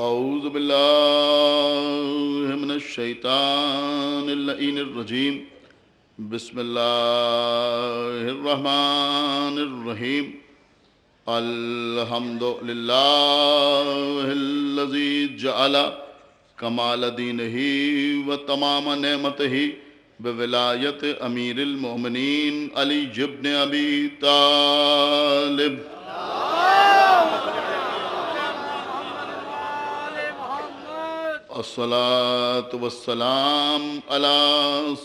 اعوذ باللہ من الشیطان اللعین الرجیم بسم اللہ الرحمن الرحیم الحمد للہ الذی جعل کمال دینہ و تمام نعمتہ بولایت امیر المؤمنین علی بن ابی طالب الصلاة والسلام على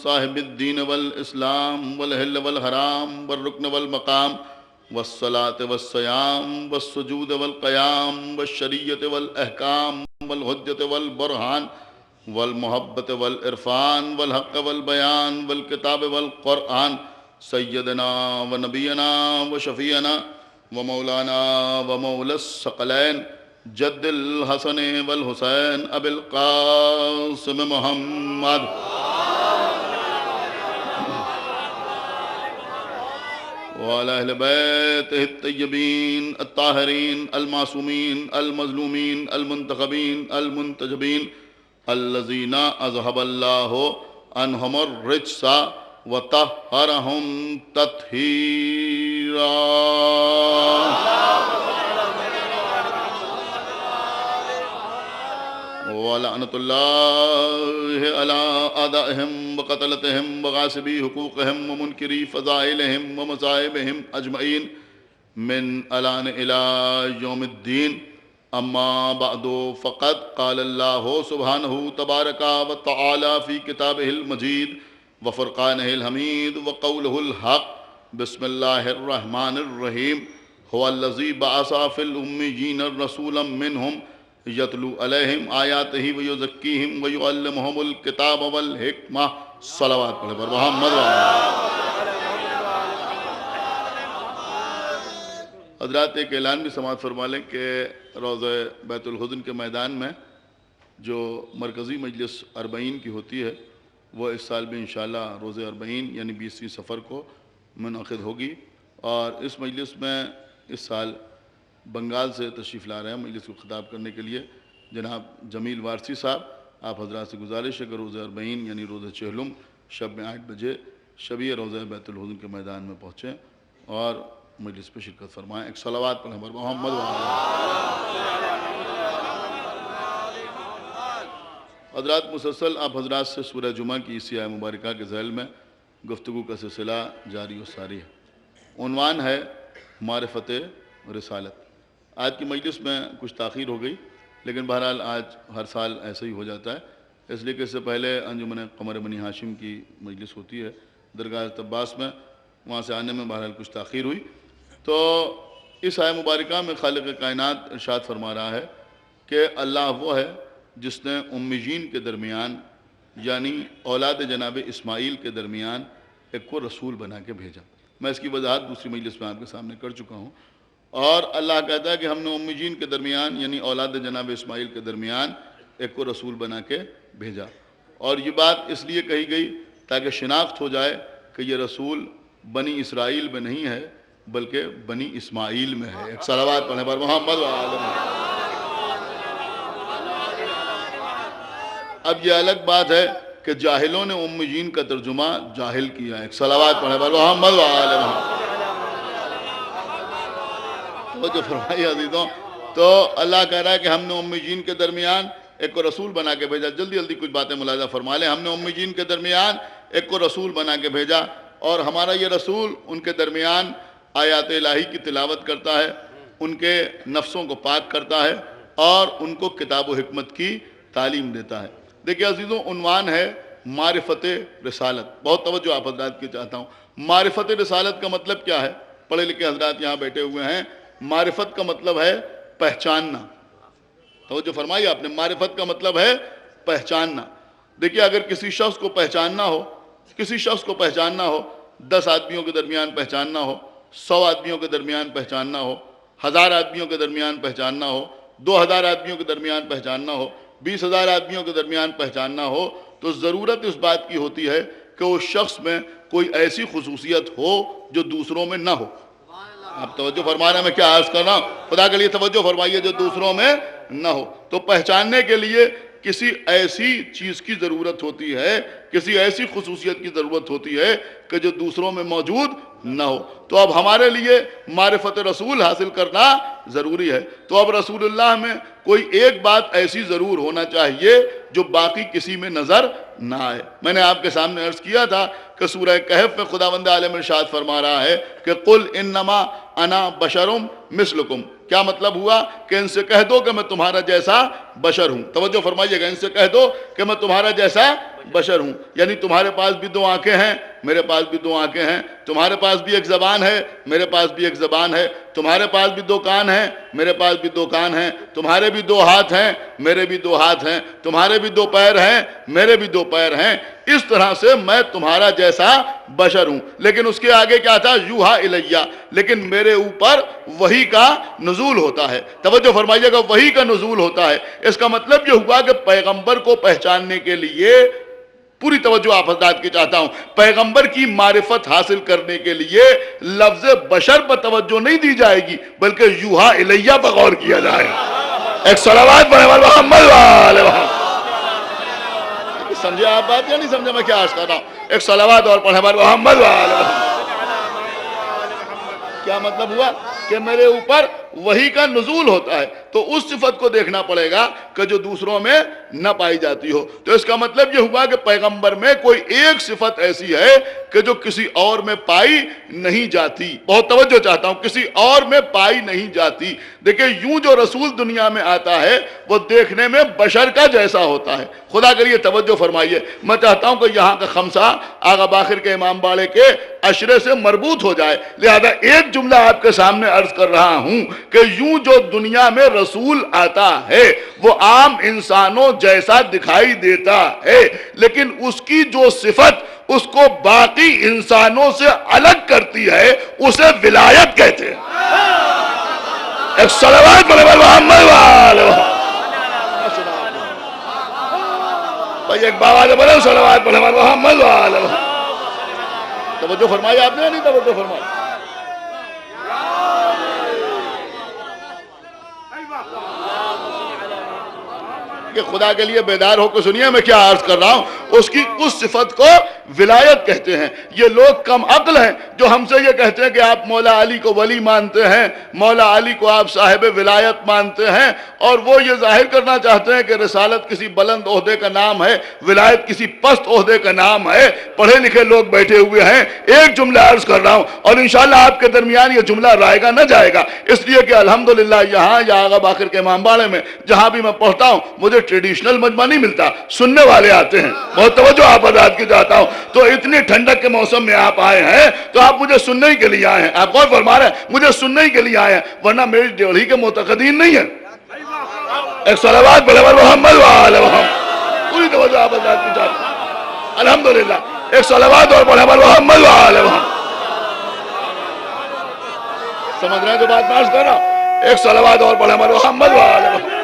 صاحب الدین والاسلام والحل والحرام والرکن والمقام والصلاة والصیام والسجود والقیام والشریعت والاحکام والحجت والبرہان والمحبت والعرفان والحق والبیان والکتاب والقرآن سیدنا و نبینا و شفیعنا و مولانا و مولا الثقلین جد الحسن والحسین ابی القاسم محمد وعلى اہل بیتہ الطیبین الطاہرین المعصومین المظلومین المنتخبین المنتجبین الذین اذهب اللہ عنہم الرجس وطہرہم تطہیرا وَلَعْنَةُ اللَّهِ عَلَىٰ أَعْدَائِهِمْ وَقَتْلَتِهِمْ وَغَاصِبِي حُقُوقِهِمْ وَمُنْكِرِي فَضَائِلِهِمْ وَمَصَائِبِهِمْ أَجْمَعِينَ مِنْ الْآنِ إِلَىٰ يَوْمِ الدِّينِ أَمَّا بَعْدُ فَقَدْ قَالَ اللَّهُ سُبْحَانَهُ تَبَارَكَ وَتَعَالَىٰ فِي كِتَابِهِ الْمَجِيدِ وَفُرْقَانِهِ الْحَمِيدِ وَقَوْلِهِ الْحَقِّ بسم الله الرحمن الرحيم هو الذي بعث في الأميين رسولا منهم یتلو علیہم آیاتہ ویزکیہم ویعلمہم الکتاب والحکمہ صلوات پڑھے پر محمد حضرات ایک اعلان بھی سماعت فرما لیں کہ روضہ بیت الحزن کے میدان میں جو مرکزی مجلس اربعین کی ہوتی ہے وہ اس سال بھی انشاءاللہ روزہ اربعین یعنی 20ویں سفر کو منعقد ہوگی، اور اس مجلس میں اس سال بنگال سے تشریف لا رہے ہیں مجلس کو خطاب کرنے کے لیے جناب جمیل وارسی صاحب۔ آپ حضرات سے گزارش ہے کہ روزہ اربعین یعنی روزہ چہلم شب میں 8 بجے شبیہ روزہ بیت الحزن کے میدان میں پہنچیں اور مجلس پہ شرکت فرمائیں۔ ایک صلوات پڑھیں پر محمد حضرات مسلسل آپ حضرات سے سورہ جمعہ کی اسی آیہ مبارکہ کے ذیل میں گفتگو کا سلسلہ جاری و ساری ہے۔ عنوان ہے معرفت رسالت۔ آج کی مجلس میں کچھ تاخیر ہو گئی، لیکن بہرحال آج ہر سال ایسا ہی ہو جاتا ہے، اس لیے کہ اس سے پہلے انجمن قمر بنی ہاشم کی مجلس ہوتی ہے درگاہ طباس میں، وہاں سے آنے میں بہرحال کچھ تاخیر ہوئی۔ تو اس آیہ مبارکہ میں خالق کائنات ارشاد فرما رہا ہے کہ اللہ وہ ہے جس نے امیین کے درمیان یعنی اولاد جناب اسماعیل کے درمیان ایک کو رسول بنا کے بھیجا۔ میں اس کی وضاحت دوسری مجلس میں آپ کے سامنے کر چکا ہوں، اور اللہ کہتا ہے کہ ہم نے امیین کے درمیان یعنی اولاد جناب اسماعیل کے درمیان ایک کو رسول بنا کے بھیجا، اور یہ بات اس لیے کہی گئی تاکہ شناخت ہو جائے کہ یہ رسول بنی اسرائیل میں نہیں ہے بلکہ بنی اسماعیل میں ہے۔ ایک صلوات پڑھیں پر محمد اب یہ الگ بات ہے کہ جاہلوں نے امیین کا ترجمہ جاہل کیا ہے۔ ایک صلوات پڑھیں پر محمد جو فرمائی عزیزوں، تو اللہ کہہ رہا ہے کہ ہم نے امیین کے درمیان ایک کو رسول بنا کے بھیجا۔ جلدی جلدی کچھ باتیں ملاحظہ فرما لیں۔ ہم نے امیین کے درمیان ایک کو رسول بنا کے بھیجا، اور ہمارا یہ رسول ان کے درمیان آیات الہی کی تلاوت کرتا ہے، ان کے نفسوں کو پاک کرتا ہے، اور ان کو کتاب و حکمت کی تعلیم دیتا ہے۔ دیکھیں عزیزوں، عنوان ہے معرفت رسالت۔ بہت توجہ آپ حضرات کی چاہتا ہوں۔ معرفت رسالت کا مطلب کیا ہے؟ پڑھے لکھے حضرات یہاں بیٹھے ہوئے ہیں۔ معرفت کا مطلب ہے پہچاننا۔ توجہ فرمائی آپ نے، معرفت کا مطلب ہے پہچاننا۔ دیکھیے اگر کسی شخص کو پہچاننا ہو، 10 آدمیوں کے درمیان پہچاننا ہو، 100 آدمیوں کے درمیان پہچاننا ہو، 1000 آدمیوں کے درمیان پہچاننا ہو، 2000 آدمیوں کے درمیان پہچاننا ہو، 20,000 آدمیوں کے درمیان پہچاننا ہو، تو ضرورت اس بات کی ہوتی ہے کہ اس شخص میں کوئی ایسی خصوصیت ہو جو دوسروں میں نہ ہو۔ آپ توجہ فرمانا، میں کیا عرض کر رہا ہوں، خدا کے لیے توجہ فرمائیے، جو دوسروں میں نہ ہو۔ تو پہچاننے کے لیے کسی ایسی چیز کی ضرورت ہوتی ہے، کسی ایسی خصوصیت کی ضرورت ہوتی ہے کہ جو دوسروں میں موجود نہ ہو۔ تو اب ہمارے لیے معرفت رسول حاصل کرنا ضروری ہے۔ تو اب رسول اللہ میں کوئی ایک بات ایسی ضرور ہونا چاہیے جو باقی کسی میں نظر نہ آئے۔ میں نے آپ کے سامنے عرض کیا تھا کہ سورہ کہف میں خداوند عالم ارشاد فرما رہا ہے کہ قل انما انا بشرم مثلکم۔ کیا مطلب ہوا؟ کہ ان سے کہہ دو کہ میں تمہارا جیسا بشر ہوں۔ توجہ فرمائیے گا، ان سے کہہ دو کہ میں تمہارا جیسا بشر ہوں، یعنی تمہارے پاس بھی دو آنکھیں ہیں، میرے پاس بھی دو آنکھیں ہیں، تمہارے پاس بھی ایک زبان ہے، میرے پاس بھی ایک زبان ہے، تمہارے پاس بھی دو کان ہیں، میرے پاس بھی دو کان ہیں، تمہارے بھی دو ہاتھ ہیں، میرے بھی دو ہاتھ ہیں، تمہارے بھی دو پیر ہیں، میرے بھی دو پیر ہیں۔ اس طرح سے میں تمہارا جیسا بشر ہوں۔ لیکن اس کے آگے کیا تھا؟ یوحا الیہ، لیکن میرے اوپر وحی کا نزول ہوتا ہے۔ توجہ فرمائیے گا، وحی کا نزول ہوتا ہے۔ اس کا مطلب یہ ہوا کہ پیغمبر کو پہچاننے کے لیے پوری توجہ آپ حضرات کی چاہتا ہوں، پیغمبر کی معرفت حاصل کرنے کے لیے لفظ بشر پر توجہ نہیں دی جائے گی، بلکہ یوحا الیہ پر غور کیا جائے گا۔ ایک صلوات پڑھے محمد وآلہ محمد۔ سمجھے آپ بات یا نہیں سمجھے میں کیا عرض کر رہا ہوں؟ ایک صلوات اور پڑھے محمد وآلہ محمد۔ کیا مطلب ہوا؟ کہ میرے اوپر وحی کا نزول ہوتا ہے، تو اس صفت کو دیکھنا پڑے گا کہ جو دوسروں میں نہ پائی جاتی ہو۔ تو اس کا مطلب یہ ہوا کہ پیغمبر میں کوئی ایک صفت ایسی ہے کہ جو کسی اور میں پائی نہیں جاتی۔ بہت توجہ چاہتا ہوں، کسی اور میں پائی نہیں جاتی۔ دیکھیں، یوں جو رسول دنیا میں آتا ہے وہ دیکھنے میں بشر کا جیسا ہوتا ہے۔ خدا کریے توجہ فرمائیے، میں چاہتا ہوں کہ یہاں کا خمسہ آغا باخر کے امام باڑے کے عشرے سے مربوط ہو جائے، لہذا ایک جملہ آپ کے سامنے عرض کر رہا ہوں کہ یوں جو دنیا میں رسول آتا ہے وہ عام انسانوں جیسا دکھائی دیتا ہے، لیکن اس کی جو صفت اس کو باقی انسانوں سے الگ کرتی ہے اسے ولایت کہتے ہیں۔ ایک صلوات پڑھے محمد وآلہ محمد۔ بھائی ایک بابا نے بولے صلوات پڑھے محمد وآلہ محمد۔ توجہ فرمائی آپ نے نہیں توجہ فرمائی؟ کہ خدا کے لیے بیدار ہو کے سنیے میں کیا عرض کر رہا ہوں۔ اس کی اس صفت کو ولایت کہتے ہیں۔ یہ لوگ کم عقل ہیں جو ہم سے یہ کہتے ہیں کہ آپ مولا علی کو ولی مانتے ہیں، مولا علی کو آپ صاحب ولایت مانتے ہیں، اور وہ یہ ظاہر کرنا چاہتے ہیں کہ رسالت کسی بلند عہدے کا نام ہے، ولایت کسی پست عہدے کا نام ہے۔ پڑھے لکھے لوگ بیٹھے ہوئے ہیں، ایک جملہ عرض کر رہا ہوں اور انشاءاللہ آپ کے درمیان یہ جملہ رائے گا نہ جائے گا، اس لیے کہ الحمدللہ یہاں یا آغا باخر کے امام باڑے میں جہاں بھی میں پڑھتا ہوں مجھے ٹریڈیشنل مجمع نہیں ملتا، سننے والے آتے ہیں۔ بہت توجہ آپ حضرات کی چاہتا ہوں۔ تو اتنی ٹھنڈک کے موسم میں آپ آئے ہیں تو آپ مجھے سننے ہی کے لیے آئے ہیں، آپ غور فرما رہے ہیں، مجھے سننے ہی کے لیے آئے ہیں، ورنہ میری ڈیوڑی کے معتقدین نہیں ہیں۔ ایک صلوات پڑھے محمد وآلہ محمد۔ پوری توجہ آپ حضرات کی چاہتا ہوں، الحمدللہ۔ ایک صلوات اور پڑھے محمد وآلہ محمد۔ سمجھ رہے ہیں جو بات میں عرض کر رہا ہوں؟ ایک صلوات اور پڑھے محمد وآلہ محمد۔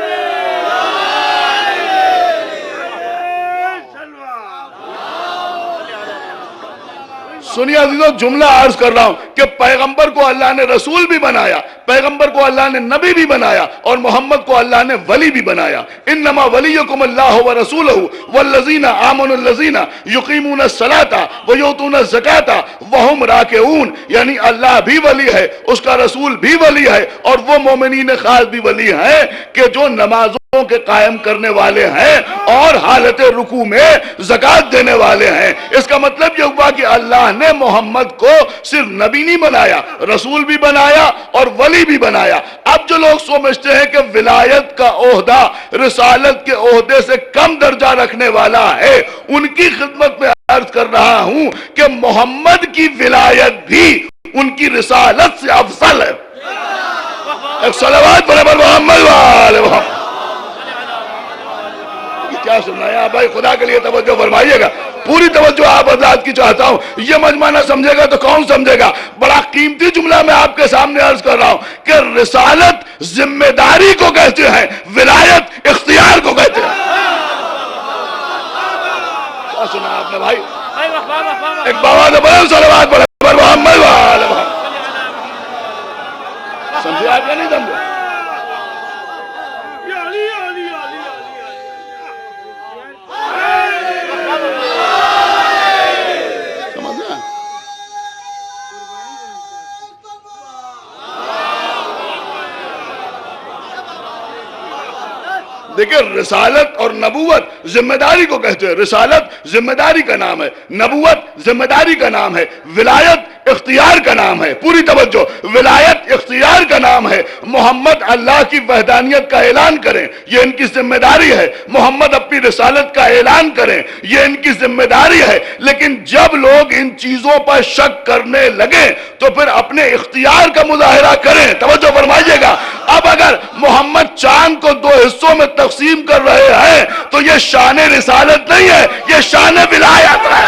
سنیے عزیزوں، جملہ عرض کر رہا ہوں کہ پیغمبر کو اللہ نے رسول بھی بنایا، پیغمبر کو اللہ نے نبی بھی بنایا، اور محمد کو اللہ نے ولی بھی بنایا۔ انما ولیکم اللہ ورسولہ والذین آمنوا الذین یقیمون الصلاۃ ویؤتون الزکاۃ وہم راکعون، یعنی اللہ بھی ولی ہے، اس کا رسول بھی ولی ہے، اور وہ مومنین خاص بھی ولی ہیں کہ جو نمازوں کے قائم کرنے والے ہیں اور حالت رکوع میں زکوٰۃ دینے والے ہیں۔ اس کا مطلب یہ ہوا کہ اللہ نے محمد کو صرف نبی نہیں بنایا، رسول بھی بنایا اور ولی بھی بنایا۔ اب جو لوگ سمجھتے ہیں کہ ولایت کا عہدہ رسالت کے عہدے سے کم درجہ رکھنے والا ہے، ان کی خدمت میں عرض کر رہا ہوں کہ محمد کی ولایت بھی ان کی رسالت سے افضل ہے۔ ایک صلوات پڑھے محمد وآلہ محمد۔ کیا سننا ہے آپ بھائی؟ خدا کے لیے توجہ فرمائیے گا، پوری توجہ آپ حضرات کی چاہتا ہوں۔ یہ مجمع نہ سمجھے گا تو کون سمجھے گا؟ بڑا قیمتی جملہ میں آپ کے سامنے عرض کر رہا ہوں کہ رسالت ذمہ داری کو کہتے ہیں، ولایت اختیار کو کہتے ہیں۔ کیا سنا آپ نے بھائی؟ ایک بابا نے بڑے صلوات پڑھے محمد وآلہ محمد۔ سمجھے آپ یا نہیں سمجھے؟ دیکھیں رسالت اور نبوت ذمہ داری کو کہتے ہیں. رسالت ذمہ داری کا نام ہے, نبوت ذمہ داری کا نام ہے, ولایت اختیار کا نام ہے. پوری توجہ, ولایت اختیار کا نام ہے. محمد اللہ کی وحدانیت کا اعلان کریں, یہ ان کی ذمہ داری ہے. محمد اپنی رسالت کا اعلان کریں, یہ ان کی ذمہ داری ہے. لیکن جب لوگ ان چیزوں پر شک کرنے لگے تو پھر اپنے اختیار کا مظاہرہ کریں. توجہ فرمائیے گا. اب اگر محمد چاند کو 2 حصوں میں تقسیم کر رہے ہیں تو یہ شان رسالت نہیں ہے, یہ شان ولایت ہے.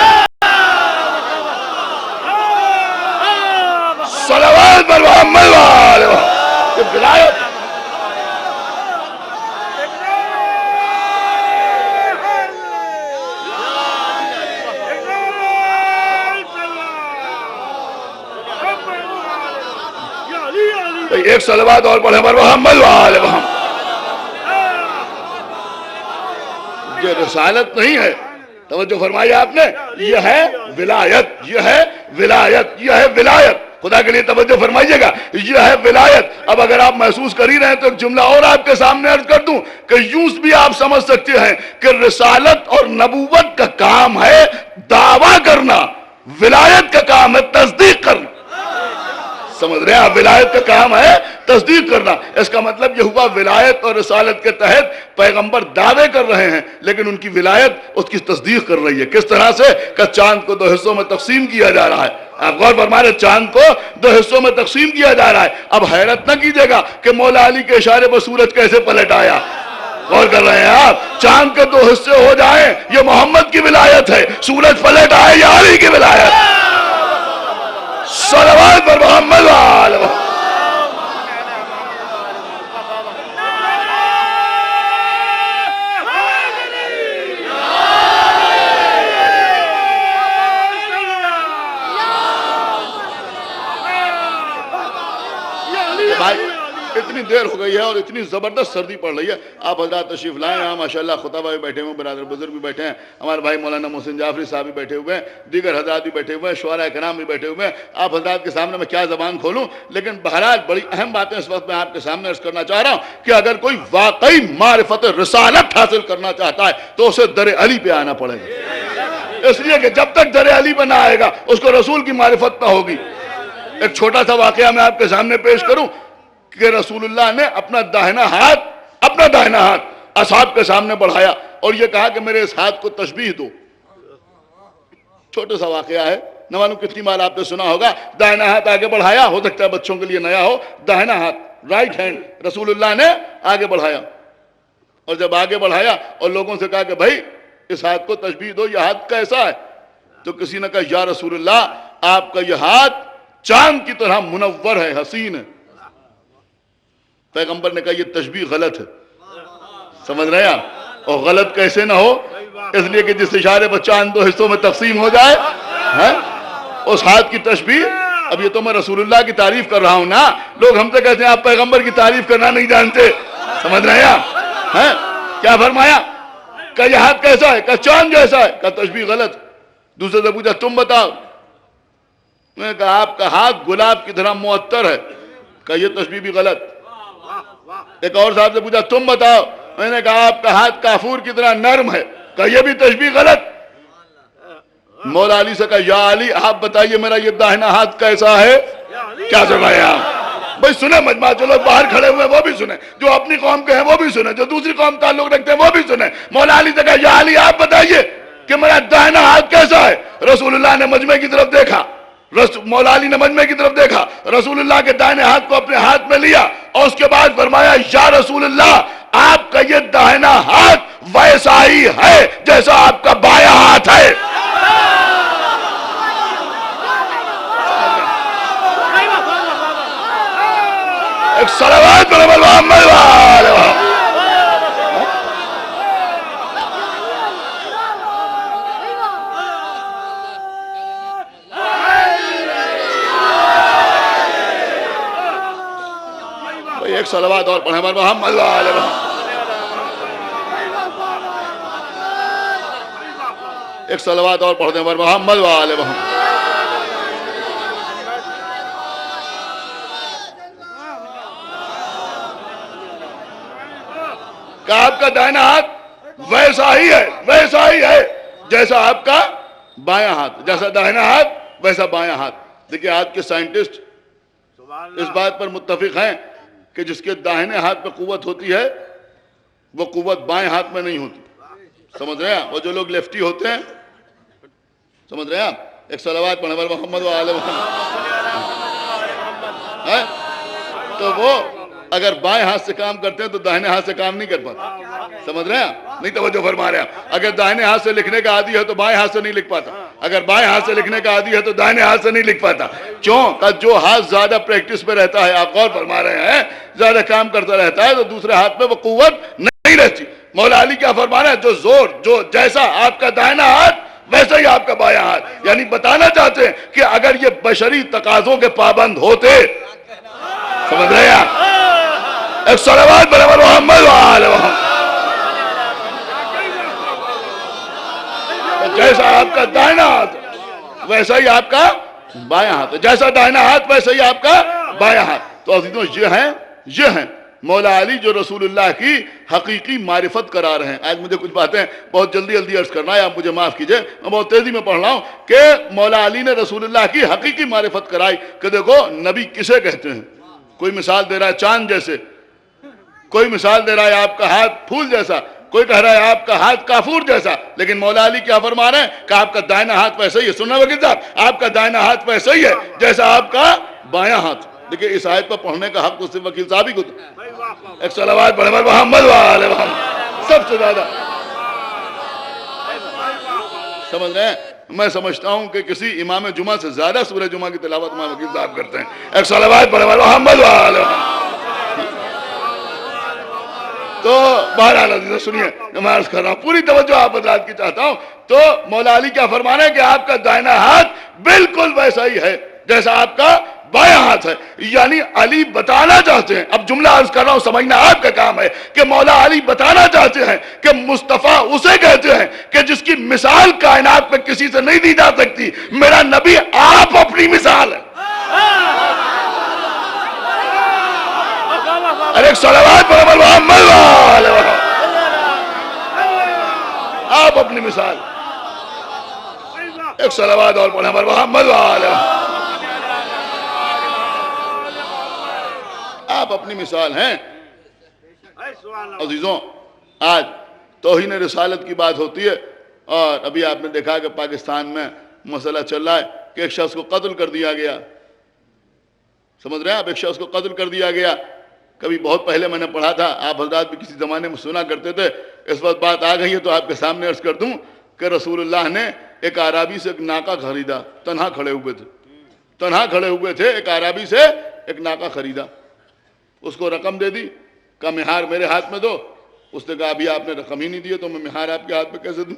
صلوات پر محمد وآلہ محمد. یہ ولایت ہے. ایک صلوات اور پڑھیں پر محمد وآلہ محمد. یہ رسالت نہیں ہے, توجہ فرمائی آپ نے, یہ ہے ولایت, یہ ہے ولایت, یہ ہے ولایت. خدا کے لیے توجہ فرمائیے گا, یہ ہے ولایت. اب اگر آپ محسوس کر ہی رہے ہیں تو ایک جملہ اور آپ کے سامنے عرض کر دوں کہ یوں بھی آپ سمجھ سکتے ہیں کہ رسالت اور نبوت کا کام ہے دعویٰ کرنا, ولایت کا کام ہے تصدیق کرنا. سمجھ رہے ہیں آپ, ولایت کا کام ہے تصدیق کرنا. اس کا مطلب یہ ہوا ولایت اور رسالت کے تحت پیغمبر دعوے کر رہے ہیں لیکن ان کی ولایت اس کی تصدیق کر رہی ہے. کس طرح سے کہ چاند کو 2 حصوں میں تقسیم کیا جا رہا ہے. آپ غور فرمائیں, چاند کو 2 حصوں میں تقسیم کیا جا رہا ہے. اب حیرت نہ کیجیے گا کہ مولا علی کے اشارے پر سورج کیسے پلٹ آیا. غور کر رہے ہیں آپ, چاند کے 2 حصے ہو جائیں یہ محمد کی ولایت ہے, سورج پلٹ آئے یہ علی کی ولایت. صلوات پر محمد وآلہ محمد. اتنی دیر ہو گئی ہے اور اتنی زبردست سردی پڑ رہی ہے. آپ حضرات تشریف لائیں. یہاں ماشاءاللہ خطبہ بھی بیٹھے ہوئے, برادر بزرگ بھی بیٹھے ہیں, ہمارے بھائی مولانا محسن جعفری صاحب بھی بیٹھے ہوئے ہیں, دیگر حضرات بھی بیٹھے ہوئے ہیں, شعراء کرام بھی بیٹھے ہوئے ہیں. آپ حضرات کے سامنے میں کیا زبان کھولوں, لیکن بہرحال بڑی اہم باتیں اس وقت میں آپ کے سامنے عرض کرنا چاہ رہا ہوں کہ اگر کوئی واقعی معرفت رسالت حاصل کرنا چاہتا ہے تو اسے در علی پہ آنا پڑے گا. اس لیے کہ جب تک در علی پہ نہ آئے گا اس کو رسول کی معرفت نہ ہوگی. ایک چھوٹا سا واقعہ میں آپ کے سامنے پیش کروں کہ رسول اللہ نے اپنا داہنا ہاتھ اصحاب کے سامنے بڑھایا اور یہ کہا کہ میرے اس ہاتھ کو تشبیہ دو. چھوٹا سا واقعہ ہے, نہ معلوم کتنی بار آپ نے سنا ہوگا. داہنا ہاتھ آگے بڑھایا, ہو سکتا ہے بچوں کے لیے نیا ہو, داہنا ہاتھ رائٹ ہینڈ رسول اللہ نے آگے بڑھایا. اور جب آگے بڑھایا اور لوگوں سے کہا کہ بھائی اس ہاتھ کو تشبیہ دو, یہ ہاتھ کیسا ہے, تو کسی نے کہا یا رسول اللہ آپ کا یہ ہاتھ چاند کی طرح منور ہے, حسین ہے. پیغمبر نے کہا یہ تشبیہ غلط ہے. سمجھ رہے ہیں, اور غلط کیسے نہ ہو, اس لیے کہ جس اشارے پر چاند 2 حصوں میں تقسیم ہو جائے اس ہاتھ کی تشبیہ. اب یہ تو میں رسول اللہ کی تعریف کر رہا ہوں نا, لوگ ہم سے کہتے ہیں آپ پیغمبر کی تعریف کرنا نہیں جانتے. سمجھ رہے ہیں کیا فرمایا, کہ یہ ہاتھ کیسا ہے, کہ چاند جیسا ہے, کہ تشبیہ غلط. دوسرے سے پوچھا تم بتاؤ, میں نے کہا آپ کا ہاتھ گلاب کی طرح معطر ہے, کہ یہ تشبیہ بھی غلط. ایک اور صاحب سے پوچھا تم بتاؤ, میں نے کہا آپ کا ہاتھ کافور کی طرح نرم ہے, کہ یہ بھی تشبیہ غلط. مولا علی سے کہا یا علی آپ بتائیے میرا یہ داہنا ہاتھ کیسا ہے. کیا سمجھے آپ بھائی, سنیں مجمع جو لوگ باہر کھڑے ہوئے وہ بھی سنیں, جو اپنی قوم کے ہیں وہ بھی سنیں, جو دوسری قوم تعلق رکھتے ہیں وہ بھی سنیں. مولا علی سے کہا یا علی آپ بتائیے کہ میرا داہنا ہاتھ کیسا ہے. رسول اللہ نے مجمع کی طرف دیکھا, مولا علی نے مجمع کی طرف دیکھا, رسول اللہ کے دائنے ہاتھ کو اپنے ہاتھ میں لیا اور اس کے بعد فرمایا یا رسول اللہ آپ کا یہ دائنا ہاتھ ویسا ہی ہے جیسا آپ کا بایاں ہاتھ ہے. ایک صلوات پر محمد وآلہ محمد. ایک صلوات اور پڑھیں پر محمد وآلہ محمد. ایک صلوات اور پڑھ دیں پر محمد وآلہ محمد. کہ آپ کا دائنا ہاتھ ویسا ہی ہے جیسا آپ کا بایاں ہاتھ، جیسا دائنا ہاتھ ویسا بایاں ہاتھ۔ دیکھیں آج کے سائنٹسٹ اس بات پر متفق ہیں کہ جس کے داہنے ہاتھ پہ قوت ہوتی ہے وہ قوت بائیں ہاتھ میں نہیں ہوتی۔ سمجھ رہے ہیں؟ وہ جو لوگ لیفٹی ہوتے ہیں، سمجھ رہے ہیں آپ؟ ایک صلوات پڑھیں محمد و آل محمد، تو وہ اگر بائیں ہاتھ سے کام کرتے ہیں تو داہنے ہاتھ سے کام نہیں کر پاتے۔ سمجھ رہے ہیں؟ نہیں توجہ فرما رہے ہیں۔ اگر داہنے ہاتھ سے لکھنے کا عادی ہے تو بائیں ہاتھ سے نہیں لکھ پاتا، اگر بائیں ہاتھ سے لکھنے کا عادی ہے تو داہنے ہاتھ سے نہیں لکھ پاتا۔ کیوں؟ کہ جو ہاتھ زیادہ پریکٹس پہ رہتا ہے، آپ غور فرما رہے ہیں، زیادہ کام کرتا رہتا ہے تو دوسرے ہاتھ میں وہ قوت نہیں رہتی۔ مولا علی کیا فرما رہے ہیں؟ جو جیسا آپ کا داہنا ہاتھ ویسا ہی آپ کا بایاں ہاتھ، یعنی بتانا چاہتے ہیں کہ اگر یہ بشری تقاضوں کے پابند ہوتے، سمجھ رہے ہیں؟ ایک صلوات برابر محمد و آل محمد، جیسا آپ کا دائنا ہاتھ ویسا ہی آپ کا بایاں ہاتھ، جیسا دائنا ہاتھ ویسا ہی آپ کا بایاں ہاتھ۔ تو عزیزوں یہ ہیں مولا علی جو رسول اللہ کی حقیقی معرفت کرا رہے ہیں۔ آج مجھے کچھ باتیں بہت جلدی عرض کرنا ہے، آپ مجھے معاف کیجئے، میں بہت تیزی میں پڑھ رہا ہوں کہ مولا علی نے رسول اللہ کی حقیقی معرفت کرائی کہ دیکھو نبی کسے کہتے ہیں۔ کوئی مثال دے رہا ہے چاند جیسے، کوئی مثال دے رہا ہے آپ کا ہاتھ پھول جیسا، کوئی کہہ رہا ہے آپ کا ہاتھ کافور جیسا، لیکن مولا علی کیا فرما رہے ہیں کہ آپ کا دائنا ہاتھ ویسا ہی ہے۔ سننا وکیل صاحب، آپ کا دائنا ہاتھ ویسا ہی ہے جیسا آپ کا بایاں ہاتھ۔ دیکھیں اس آیت پر پڑھنے کا حق اس سے وکیل صاحب ہی کو تھا۔ ایک صلوات پڑھیں محمد و آل محمد، سب سے زیادہ سمجھ رہے ہیں؟ میں سمجھتا ہوں کہ کسی امام جمعہ سے زیادہ سورہ جمعہ کی تلاوت امام وکیل صاحب کرتے ہیں۔ ایک صلوات پڑھیں محمد و آل محمد۔ تو بہرحال عزیزوں سنیے، میں عرض کر رہا ہوں، پوری توجہ آپ حضرات کی چاہتا ہوں۔ تو مولا علی کیا فرمانا ہے کہ آپ کا دائنا ہاتھ بالکل ویسا ہی ہے جیسا آپ کا بایاں ہاتھ ہے، یعنی علی بتانا چاہتے ہیں، اب جملہ عرض کر رہا ہوں سمجھنا آپ کا کام ہے، کہ مولا علی بتانا چاہتے ہیں کہ مصطفیٰ اسے کہتے ہیں کہ جس کی مثال کائنات میں کسی سے نہیں دی جا سکتی۔ میرا نبی آپ اپنی مثال ہے۔ ایک صلوات پر محمد و آل محمد، آپ اپنی مثال، ایک صلوات اور پڑھیں محمد و آل محمد، آپ اپنی مثال ہیں۔ عزیزوں آج توہین رسالت کی بات ہوتی ہے، اور ابھی آپ نے دیکھا کہ پاکستان میں مسئلہ چل رہا ہے کہ ایک شخص کو قتل کر دیا گیا۔ سمجھ رہے ہیں آپ؟ ایک شخص کو قتل کر دیا گیا۔ کبھی بہت پہلے میں نے پڑھا تھا، آپ حضرات بھی کسی زمانے میں سنا کرتے تھے، اس وقت بات آ گئی ہے تو آپ کے سامنے عرض کر دوں کہ رسول اللہ نے ایک اعرابی سے ایک ناکہ خریدا۔ تنہا کھڑے ہوئے تھے، ایک اعرابی سے ایک ناکہ خریدا، اس کو رقم دے دی، کہا مہار میرے ہاتھ میں دو۔ اس نے کہا ابھی آپ نے رقم ہی نہیں دی ہے تو میں مہار آپ کے ہاتھ میں کیسے دوں؟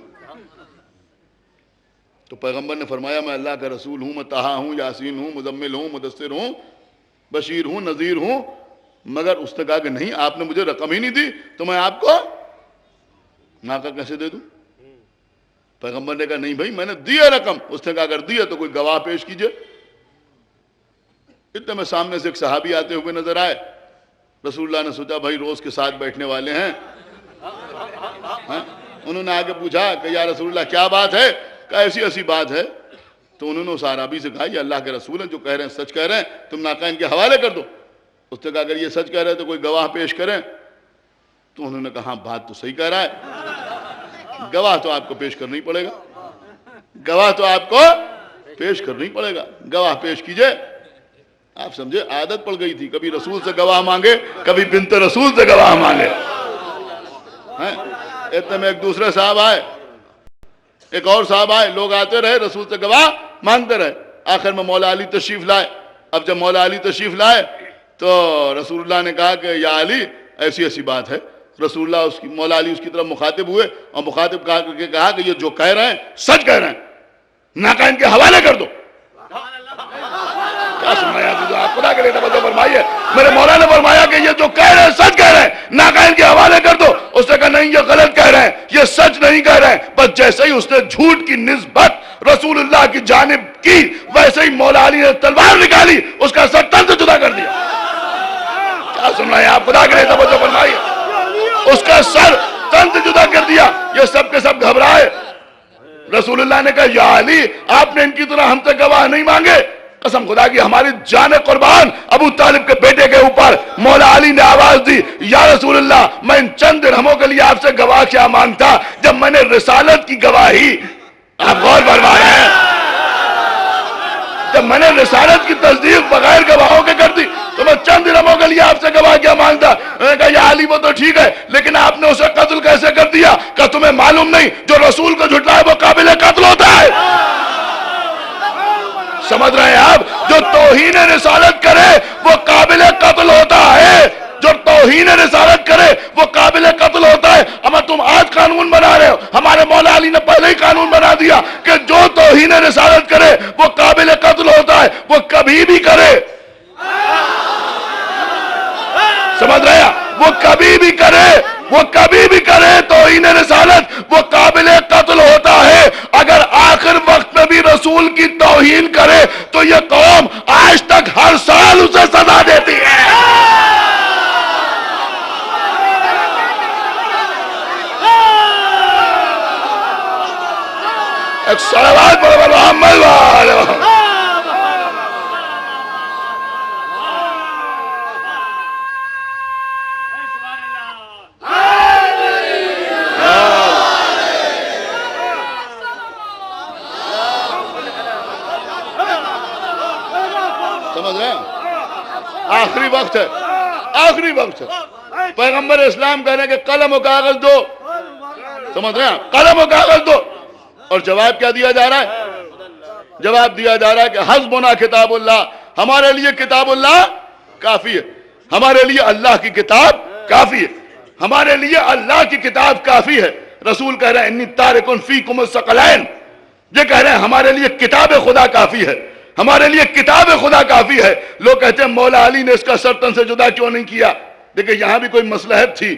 تو پیغمبر نے فرمایا میں اللہ کا رسول ہوں، میں طٰہٰ ہوں، یاسین ہوں، مزمل ہوں، مدثر ہوں، بشیر ہوں، نذیر ہوں، مگر اس نے کہا کہ نہیں، آپ نے مجھے رقم ہی نہیں دی تو میں آپ کو ناکہ کیسے دے دوں؟ پیغمبر نے کہا نہیں بھائی میں نے دی ہے رقم۔ اس نے کہا اگر دی ہے تو کوئی گواہ پیش کیجئے۔ اتنے میں سامنے سے ایک صحابی آتے ہوئے نظر آئے۔ رسول اللہ نے سوچا بھائی روز کے ساتھ بیٹھنے والے ہیں، انہوں نے آگے پوچھا کہ یا رسول اللہ کیا بات ہے؟ کہا ایسی بات ہے۔ تو انہوں نے اس عربی سے کہا یہ اللہ کے رسول ہیں، جو کہہ رہے ہیں سچ کہہ رہے ہیں، تم ناکہ ان کے حوالے کر دو۔ اس نے کہا اگر یہ سچ کہہ رہے ہیں تو کوئی گواہ پیش کریں۔ تو انہوں نے کہا ہاں بات تو صحیح کہہ رہا ہے، گواہ تو آپ کو پیش کرنا ہی پڑے گا، گواہ تو آپ کو پیش کرنا ہی پڑے گا، گواہ پیش کیجئے۔ آپ سمجھے عادت پڑ گئی تھی، کبھی رسول سے گواہ مانگے، کبھی بنت رسول سے گواہ مانگے۔ اتنے میں ایک دوسرے صاحب آئے، ایک اور صاحب آئے، لوگ آتے رہے رسول سے گواہ مانگتے رہے، آخر میں مولا علی تشریف لائے۔ اب جب مولا علی تشریف لائے تو رسول اللہ نے کہا کہ یا علی ایسی بات ہے۔ رسول اللہ مولا علی اس کی طرف مخاطب ہوئے اور مخاطب کہا کہ یہ جو کہہ رہے ہیں سچ کہہ رہے ہیں، ناکہ ان کے حوالے کر دو۔ کیا سنایا آپ خدا کے لیے توجہ فرمائیے، میرے مولا نے فرمایا کہ یہ جو کہہ رہے ہیں سچ کہہ رہے ہیں، ناکہ ان کے حوالے کر دو۔ اس نے کہا نہیں یہ غلط کہہ رہے ہیں، یہ سچ نہیں کہہ رہے ہیں۔ بس جیسے ہی اس نے جھوٹ کی نسبت رسول اللہ کی جانب کی، ویسے ہی مولا علی نے تلوار نکالی، اس کا سر تن سے جدا کر دیا۔ کیا سن رہے ہیں آپ خدا کے لیے توجہ فرمائیے۔ اس کا سر تن سے جدا کر دیا۔ یہ سب کے سب گھبرائے۔ رسول اللہ نے کہا یا علی، آپ نے ان کی طرح ہم سے گواہ نہیں مانگے؟ قسم خدا کی ہماری جان قربان ابو طالب کے بیٹے کے اوپر مولا علی نے آواز دی، یا رسول اللہ میں ان چند درہموں کے لیے آپ سے گواہ کیا مانگتا جب میں نے رسالت کی گواہی، آپ غور فرما رہے ہیں، جب میں نے رسالت کی تصدیق بغیر گواہوں کے کر دی تو میں چند درہموں کے لیے آپ سے گواہ کیا مانگتا؟ انہوں نے کہا یا علی وہ تو ٹھیک ہے، لیکن آپ نے اسے قتل کیسے کر دیا؟ کہ تمہیں معلوم نہیں جو رسول کو جھٹلائے وہ قابل قتل ہوتا ہے۔ سمجھ رہے ہیں آپ؟ جو توہین رسالت کرے وہ قابل قتل ہوتا ہے، جو توہین رسالت کرے وہ قابل قتل ہوتا ہے۔ اما تم آج قانون بنا رہے ہو، ہمارے مولا علی نے پہلے ہی قانون بنا دیا کہ جو توہین رسالت کرے وہ قابل قتل ہوتا ہے، وہ کبھی بھی کرے، سمجھ رہے ہیں؟ وہ کبھی بھی کرے، وہ کبھی بھی کرے توہین رسالت وہ قابل قتل ہوتا ہے۔ اگر آخر وقت میں بھی رسول کی توہین کرے تو یہ قوم آج تک ہر سال اسے سزا دیتی ہے۔ ایک صلوات پڑھو محمد والے۔ سمجھ رہے ہیں؟ آخری وقت ہے، آخری وقت ہے۔ پیغمبر اسلام کہہ رہے ہیں کہ قلم و کاغذ دو، سمجھ رہے ہیں؟ قلم و کاغذ دو، اور جواب کیا دیا جا رہا ہے؟ جواب دیا جا رہا ہے کہ حسبنا کتاب اللہ، ہمارے لیے کتاب اللہ کافی ہے، ہمارے لیے اللہ کی کتاب کافی ہے، ہمارے لیے اللہ کی کتاب کافی ہے۔ رسول کہہ رہے ہیں انی تارکن فیکم الثقلین، یہ کہہ رہے ہیں ہمارے لیے کتاب خدا کافی ہے، ہمارے لیے کتاب خدا کافی ہے۔ لوگ کہتے ہیں مولا علی نے اس کا سر تن سے جدا کیوں نہیں کیا؟ دیکھیں یہاں بھی کوئی مصلحت تھی،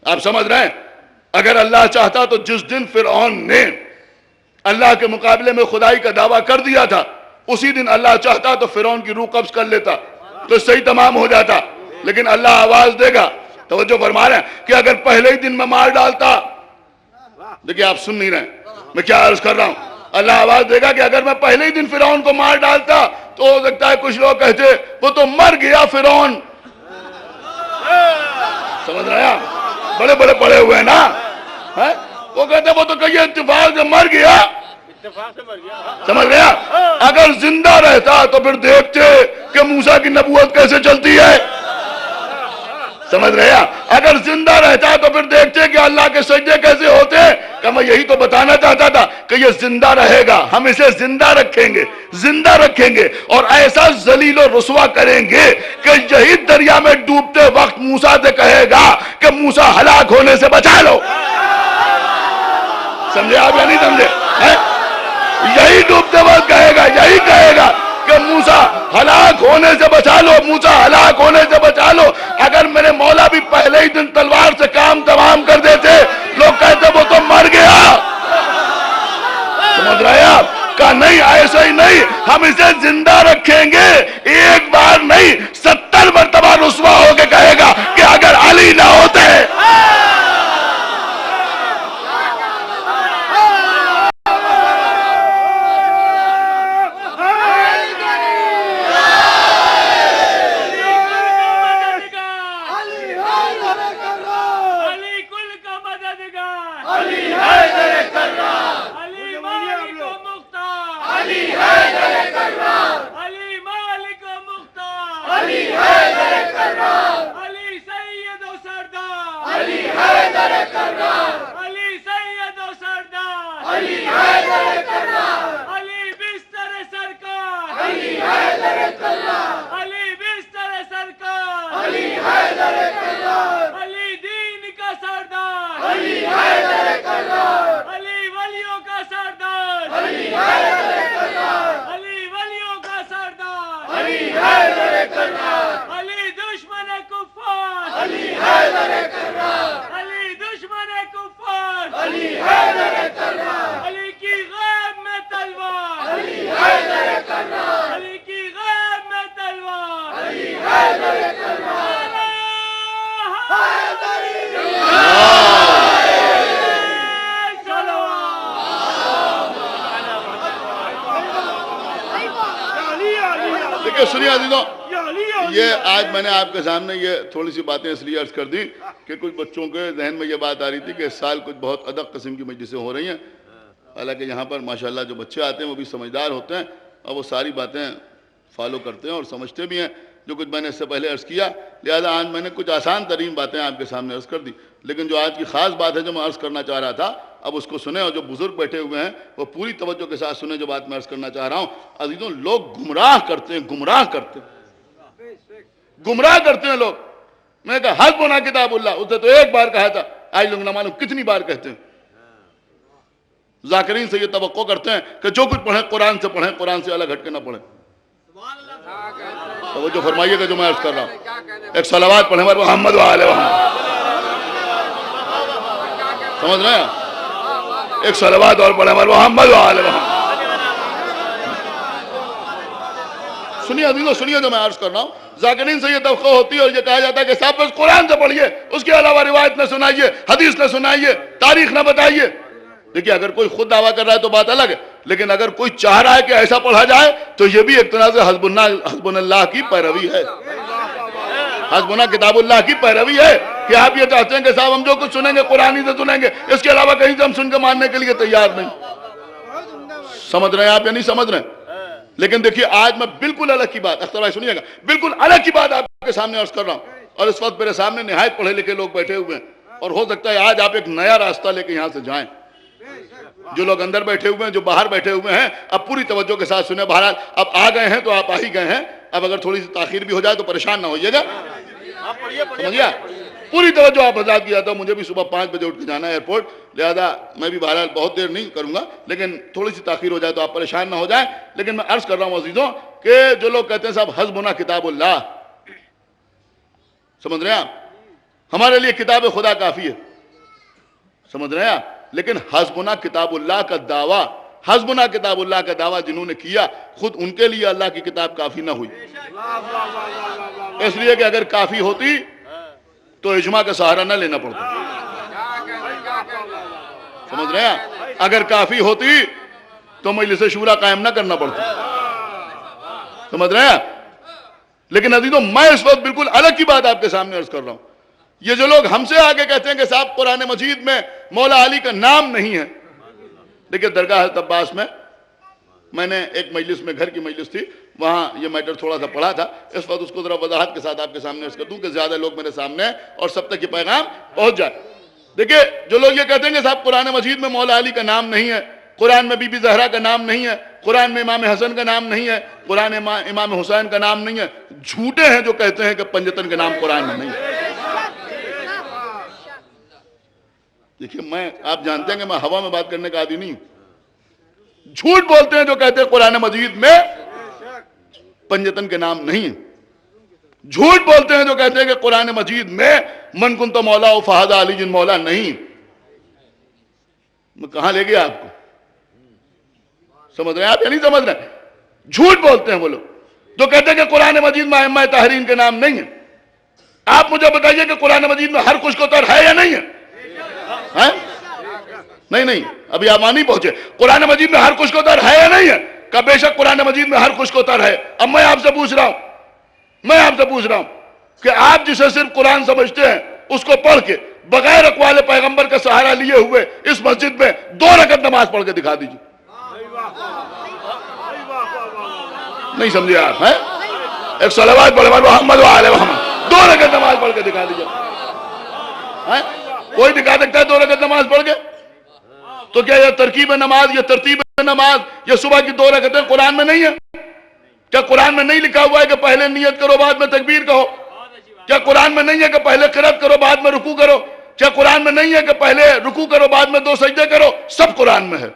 آپ سمجھ رہے ہیں؟ اگر اللہ چاہتا تو جس دن فرعون نے اللہ کے مقابلے میں خدائی کا دعویٰ کر دیا تھا اسی دن اللہ چاہتا تو فرعون کی روح قبض کر لیتا تو صحیح تمام ہو جاتا، لیکن اللہ آواز دے گا، توجہ فرما رہے ہیں کہ اگر پہلے ہی دن میں مار ڈالتا، دیکھیں آپ سن نہیں رہے ہیں میں کیا عرض کر رہا ہوں، اللہ آواز دے گا کہ اگر میں پہلے ہی دن فرعون کو مار ڈالتا تو ہو سکتا ہے کچھ لوگ کہتے وہ تو مر گیا فرعون، سمجھ رہے ہیں؟ بڑے بڑے پڑے ہوئے ہیں نا، وہ کہتے وہ تو کہیں اتفاق سے مر گیا، سمجھ رہے ہیں؟ اگر زندہ رہتا تو پھر دیکھتے کہ موسیٰ کی نبوت کیسے چلتی ہے، سمجھ رہے ہیں؟ اگر زندہ رہتا تو پھر دیکھتے کہ اللہ کے سجدے کیسے ہوتے ہیں، کہ میں یہی تو بتانا چاہتا تھا کہ یہ زندہ رہے گا، ہم اسے زندہ رکھیں گے، زندہ رکھیں گے اور ایسا ذلیل و رسوا کریں گے کہ یہی دریا میں ڈوبتے وقت موسیٰ سے کہے گا کہ موسیٰ ہلاک ہونے سے بچا لو، سمجھے آپ یا نہیں سمجھے؟ یہی ڈوبتے وقت کہے گا، یہی کہے گا کہ موسیٰ ہلاک ہونے سے بچا لو، موسیٰ ہلاک ہونے سے بچا لو۔ اگر میرے مولا بھی پہلے ہی دن تلوار سے کام تمام کر دیتے، لوگ کہتے وہ تو مر گیا، سمجھ رہے ہیں آپ؟ کہا نہیں، ایسا ہی نہیں، ہم اسے زندہ رکھیں گے، ایک بار نہیں 70 مرتبہ رسوا ہو کے کہے گا کہ اگر علی نہ ہوتے۔ علی دیکھیں سنیے عزیزوں، یہ آج میں نے آپ کے سامنے یہ تھوڑی سی باتیں اس لیے عرض کر دی کہ کچھ بچوں کے ذہن میں یہ بات آ رہی تھی کہ اس سال کچھ بہت ادق قسم کی مجلسیں ہو رہی ہیں، حالانکہ یہاں پر ماشاءاللہ جو بچے آتے ہیں وہ بھی سمجھدار ہوتے ہیں اور وہ ساری باتیں فالو کرتے ہیں اور سمجھتے بھی ہیں جو کچھ میں نے اس سے پہلے عرض کیا، لہذا آج میں نے کچھ آسان ترین باتیں آپ کے سامنے عرض کر دی، لیکن جو آج کی خاص بات ہے جو میں عرض کرنا چاہ رہا تھا اب اس کو سنیں، اور جو بزرگ بیٹھے ہوئے ہیں وہ پوری توجہ کے ساتھ سنیں جو بات میں عرض کرنا چاہ رہا ہوں۔ عزیزوں، لوگ گمراہ کرتے ہیں، گمراہ کرتے ہیں لوگ۔ میں نے کہا حسبنا کتاب اللہ، اسے تو ایک بار کہا تھا، آج لوگ نہ معلوم کتنی بار کہتے ہیں۔ ذاکرین سے یہ توقع کرتے ہیں کہ جو کچھ پڑھیں قرآن سے پڑھیں، قرآن سے الگ ہٹ کے نہ پڑھیں۔ توجہ فرمائیے گا جو میں عرض کر رہا ہوں۔ ایک صلوات پڑھیں ہمارے محمد و آل محمد، سمجھ رہے ہیں؟ ایک صلوات اور پڑھیں ہمارے محمد و آل محمد۔ سنیے عزیزوں، سنیے جو میں عرض کر رہا ہوں۔ ذاکرین سے یہ توقع ہوتی ہے اور یہ کہا جاتا ہے کہ صاحب بس قرآن سے پڑھیے، اس کے علاوہ روایت نہ سنائیے، حدیث نہ سنائیے، تاریخ نہ بتائیے۔ دیکھیے اگر کوئی خود دعویٰ کر رہا ہے تو بات الگ ہے، لیکن اگر کوئی چاہ رہا ہے کہ ایسا پڑھا جائے تو یہ بھی ایک طرح سے حسبنا اللہ کی پیروی ہے، حسبنا کتاب اللہ کی پیروی ہے کہ آپ یہ چاہتے ہیں کہ صاحب ہم جو کچھ سنیں گے قرآن ہی سے سنیں گے، اس کے علاوہ کہیں سے ہم سن کے ماننے کے لیے تیار نہیں۔ سمجھ رہے ہیں آپ یا نہیں سمجھ رہے ہیں؟ لیکن دیکھیے آج میں بالکل الگ کی بات، اختر بھائی سنیے گا، بالکل الگ کی بات آپ کے سامنے عرض کر رہا ہوں، اور اس وقت میرے سامنے نہایت پڑھے لکھے لوگ بیٹھے ہوئے ہیں، اور ہو سکتا ہے آج آپ ایک نیا راستہ لے کے یہاں سے جائیں۔ جو لوگ اندر بیٹھے ہوئے ہیں، جو باہر بیٹھے ہوئے ہیں، اب پوری توجہ کے ساتھ سنیں۔ بہرحال اب آ گئے ہیں تو آپ آ ہی گئے ہیں، اب اگر تھوڑی سی تاخیر بھی ہو جائے تو پریشان نہ ہوئیے گا، سمجھیا؟ پوری توجہ آپ حضرات کی جاتا ہوں، مجھے بھی صبح 5 بجے اٹھ کے جانا ہے ایئرپورٹ، لہذا میں بھی بہرحال بہت دیر نہیں کروں گا، لیکن تھوڑی سی تاخیر ہو جائے تو آپ پریشان نہ ہو جائیں۔ لیکن میں عرض کر رہا ہوں عزیزوں کہ جو لوگ کہتے ہیں صاحب حسبنا کتاب اللہ، سمجھ رہے ہیں آپ؟ ہمارے لیے کتاب خدا کافی ہے، سمجھ رہے ہیں آپ؟ لیکن حسبنا کتاب اللہ کا دعویٰ، حسبنا کتاب اللہ کا دعویٰ جنہوں نے کیا، خود ان کے لیے اللہ کی کتاب کافی نہ ہوئی، اس لیے کہ اگر کافی ہوتی تو اجماع کا سہارا نہ لینا پڑتا، سمجھ رہے ہیں؟ اگر کافی ہوتی تو مجلس شورا قائم نہ کرنا پڑتا، سمجھ رہے ہیں؟ لیکن عزیزوں میں اس وقت بالکل الگ کی بات آپ کے سامنے عرض کر رہا ہوں۔ یہ جو لوگ ہم سے آگے کہتے ہیں کہ صاحب قرآن مجید میں مولا علی کا نام نہیں ہے، دیکھیں درگاہ حضرت عباس میں نے ایک مجلس میں، گھر کی مجلس تھی، وہاں یہ میٹر تھوڑا سا پڑھا تھا، اس وقت اس کو ذرا وضاحت کے ساتھ آپ کے سامنے عرض کر دوں کہ زیادہ لوگ میرے سامنے ہیں اور سب تک یہ پیغام پہنچ جائے۔ دیکھیں جو لوگ یہ کہتے ہیں کہ صاحب قرآن مجید میں مولا علی کا نام نہیں ہے، قرآن میں بی بی زہرا کا نام نہیں ہے، قرآن میں امام حسن کا نام نہیں ہے، قرآن امام حسین کا نام نہیں ہے، جھوٹے ہیں جو کہتے ہیں کہ پنجتن کا نام قرآن میں نہیں ہے۔ دیکھیے آپ جانتے ہیں کہ میں ہوا میں بات کرنے کا عادی نہیں ہوں، جھوٹ بولتے ہیں جو کہتے ہیں قرآن مجید میں پنجتن کے نام نہیں ہے، جھوٹ بولتے ہیں جو کہتے ہیں کہ قرآن مجید میں من کنت مولا و فہد علی جن مولا نہیں۔ میں کہاں لے گیا آپ کو؟ سمجھ رہے ہیں آپ یا نہیں سمجھ رہے ہیں؟ جھوٹ بولتے ہیں وہ لوگ جو کہتے ہیں کہ قرآن مجید میں ائمہ طاہرین کے نام نہیں ہے۔ آپ مجھے بتائیے کہ قرآن مجید میں ہر کچھ کو تر ہے یا نہیں ہے؟ نہیں ابھی آپ نہیں پہنچے۔ قرآن مجید میں ہر کچھ کو تر ہے یا نہیں ہے؟ کہ بے شک قرآن مجید میں ہر کچھ کو تر ہے۔ اب میں آپ سے پوچھ رہا ہوں کہ آپ جسے صرف قرآن سمجھتے ہیں اس کو پڑھ کے بغیر اقوال پیغمبر کا سہارا لیے ہوئے اس مسجد میں 2 رکعت نماز پڑھ کے دکھا دیجیے۔ نہیں سمجھے آپ؟ ایک صلوات پڑھے محمد و آل محمد، 2 رکعت نماز پڑھ کے دکھا دیجیے۔ کوئی دکھا سکتا ہے 2 رکعت نماز پڑھ کے؟ تو کیا یہ ترکیب نماز، یہ ترتیب نماز، یہ صبح کی 2 رکعتیں قرآن میں نہیں ہے؟ کیا قرآن میں نہیں لکھا ہوا ہے کہ پہلے نیت کرو بعد میں تکبیر کہو؟ کیا قرآن میں نہیں ہے کہ پہلے قرات کرو بعد میں رکوع کرو؟ کیا قرآن میں نہیں ہے کہ پہلے رکوع کرو بعد میں 2 سجدے کرو؟ سب قرآن میں ہے۔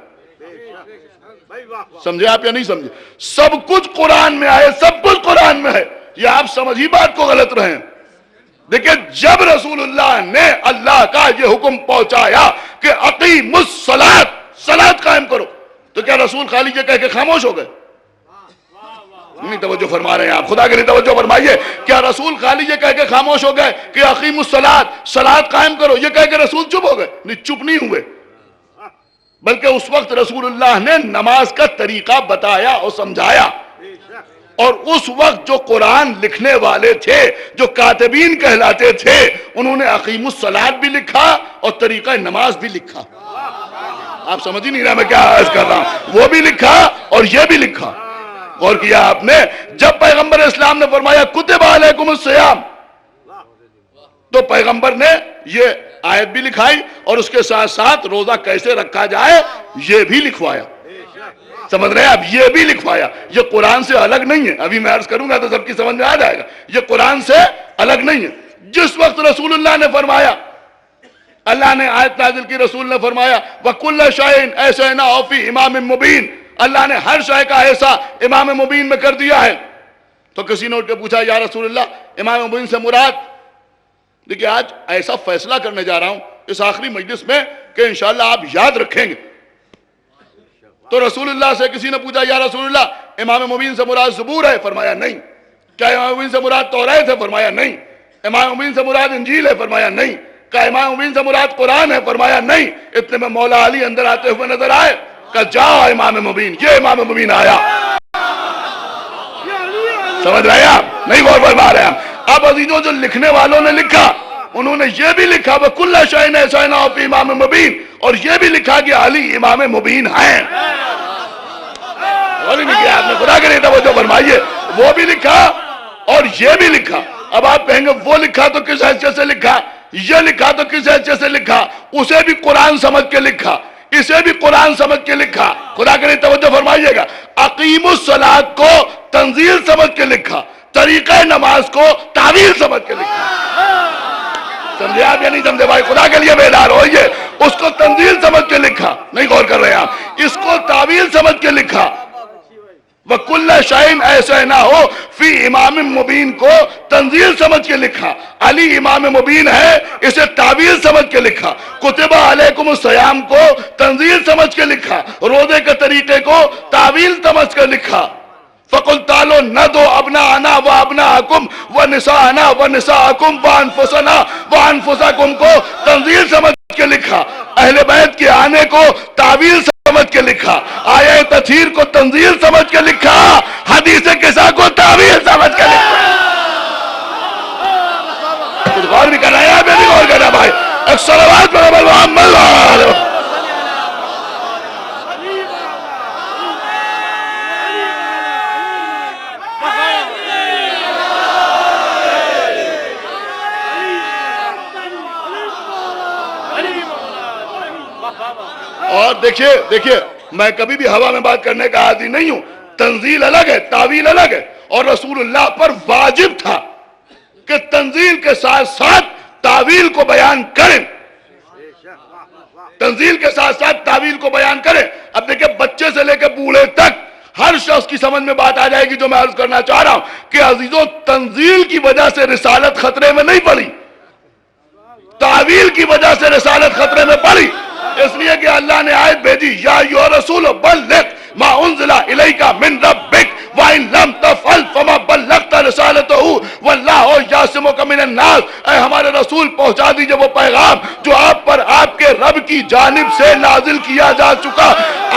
سمجھے آپ یا نہیں سمجھے؟ سب کچھ قرآن میں آئے، سب کچھ قرآن میں ہے۔ یہ آپ سمجھی بات کو غلط رہے ہیں۔ دیکھیں جب رسول اللہ نے اللہ کا یہ حکم پہنچایا کہ اقیموا الصلاۃ، صلاۃ قائم کرو، تو کیا رسول خالی یہ کہہ کے خاموش ہو گئے؟ نہیں توجہ فرما رہے ہیں آپ، خدا کے لیے توجہ فرمائیے۔ کیا رسول خالی یہ کہہ کے خاموش ہو گئے کہ اقیموا الصلاۃ، صلاۃ قائم کرو، یہ کہہ کے رسول چپ ہو گئے؟ نہیں، چپ نہیں ہوئے، بلکہ اس وقت رسول اللہ نے نماز کا طریقہ بتایا اور سمجھایا۔ اور اس وقت جو قرآن لکھنے والے تھے، جو کاتبین کہلاتے تھے، انہوں نے اقیم الصلاۃ بھی لکھا اور طریقہ نماز بھی لکھا۔ آپ سمجھ ہی نہیں رہا میں کیا عرض کر رہا ہوں، وہ بھی لکھا اور یہ بھی لکھا۔ غور کیا آپ نے؟ جب پیغمبر اسلام نے فرمایا کتب علیکم الصیام، تو پیغمبر نے یہ آیت بھی لکھائی اور اس کے ساتھ ساتھ روزہ کیسے رکھا جائے یہ بھی لکھوایا۔ سمجھ رہے ہیں؟ اب یہ بھی لکھوایا، یہ قرآن سے الگ نہیں ہے۔ ابھی میں عرض کروں گا تو سب کی سمجھ میں آ جائے گا، یہ قرآن سے الگ نہیں ہے۔ جس وقت رسول اللہ نے فرمایا، اللہ نے آیت نازل کی، رسول نے فرمایا وَكُلَّ شَيْءٍ أَحْصَيْنَاهُ فِي إِمَامٍ مُبِينٍ، اللہ نے ہر شے کا احصاء امام مبین میں کر دیا ہے۔ تو کسی نے اٹھ کے پوچھا یا رسول اللہ امام مبین سے مراد؟ دیکھیں آج ایسا فیصلہ کرنے جا رہا ہوں اس آخری مجلس میں کہ انشاءاللہ آپ یاد رکھیں گے۔ تو رسول اللہ سے کسی نے پوچھا یا رسول اللہ امام مبین سے مراد زبور ہے؟ فرمایا نہیں۔ کیا امام مبین سے مراد توریت ہے؟ فرمایا نہیں۔ امام مبین سے مراد انجیل ہے؟ فرمایا نہیں۔ کیا امام مبین سے مراد قرآن ہے؟ فرمایا نہیں۔ اتنے میں مولا علی اندر آتے ہوئے نظر آئے، کہا جاؤ امام مبین، یہ امام مبین آیا۔ سمجھ رہے ہیں آپ؟ نہیں غور فرما رہے ہیں؟ اب عزیزوں جو لکھنے والوں نے لکھا انہوں نے یہ بھی لکھا وَكُلَّ شَيْءٍ أَحْصَيْنَاهُ فِي إِمَامٍ مُبِينٍ، اور یہ بھی لکھا کہ علی امام مبین ہیں۔ اور نہیں کیا آپ نے؟ خدا کے لیے توجہ فرمائیے، وہ بھی لکھا اور یہ بھی لکھا۔ اب آپ کہیں گے وہ لکھا تو کس حیثیت سے لکھا، یہ لکھا تو کس حیثیت سے لکھا؟ اسے بھی قرآن سمجھ کے لکھا، اسے بھی قرآن سمجھ کے لکھا۔ خدا کے لیے توجہ فرمائیے گا، اقیم الصلاۃ کو تنزیل سمجھ کے لکھا، طریقہ نماز کو تعویل سمجھ کے لکھا۔ سمجھے آپ یا نہیں سمجھے بھائی؟ خدا کے لیے بیدار ہوئیے۔ اس کو تنزیل سمجھ کے لکھا، نہیں غور کر رہے ہیں آپ، اس کو تعویل سمجھ کے لکھا۔ وَكُلَّ شَيْءٍ أَحْصَيْنَاهُ فِي إِمَامٍ مُبِينٍ کو تنزیل سمجھ کے لکھا، علی امام مبین ہے اسے تعویل سمجھ کے لکھا۔ کتب علیکم الصیام کو تنزیل سمجھ کے لکھا، روزے کے طریقے کو تعویل سمجھ کے لکھا۔ فَقُلْ تَعَالَوْا نَدْعُوا أَبْنَاءَنَا وَأَبْنَاءَكُمْ وَنِسَاءَنَا وَنِسَاءَكُمْ وَأَنفُسَنَا وَأَنفُسَكُمْ کو تنزیل سمجھ کے لکھا، اہل بیت کے آنے کو تعویل سمجھ کے لکھا، آیہ تطہیر کو تنزیل سمجھ کے لکھا، حدیث قصہ کو تعویل سمجھ کے لکھا۔ کچھ غور بھی کرنا ہے آپ یا نہیں غور کرنا بھائی؟ ایک صلوات پر محمد۔ اور دیکھیے میں کبھی بھی ہوا میں بات کرنے کا عادی نہیں ہوں، تنزیل الگ ہے، تعویل الگ ہے، اور رسول اللہ پر واجب تھا کہ تنزیل کے ساتھ ساتھ تعویل کو بیان کریں، تنزیل کے ساتھ ساتھ تعویل کو بیان کریں۔ اب دیکھیں بچے سے لے کے بوڑھے تک ہر شخص کی سمجھ میں بات آ جائے گی جو میں عرض کرنا چاہ رہا ہوں کہ عزیزوں تنزیل کی وجہ سے رسالت خطرے میں نہیں پڑی، تعویل کی وجہ سے رسالت خطرے میں پڑی، اس لیے کہ اللہ نے آیت بھیجی یا ایھا الرسول بلغ ما انزل الیک من ربک وان لم تفعل فما بلغت رسالتہ واللہ یعصمک من الناس، اے ہمارے رسول پہنچا دیجئے وہ پیغام جو آپ پر آپ کے رب کی جانب سے نازل کیا جا چکا۔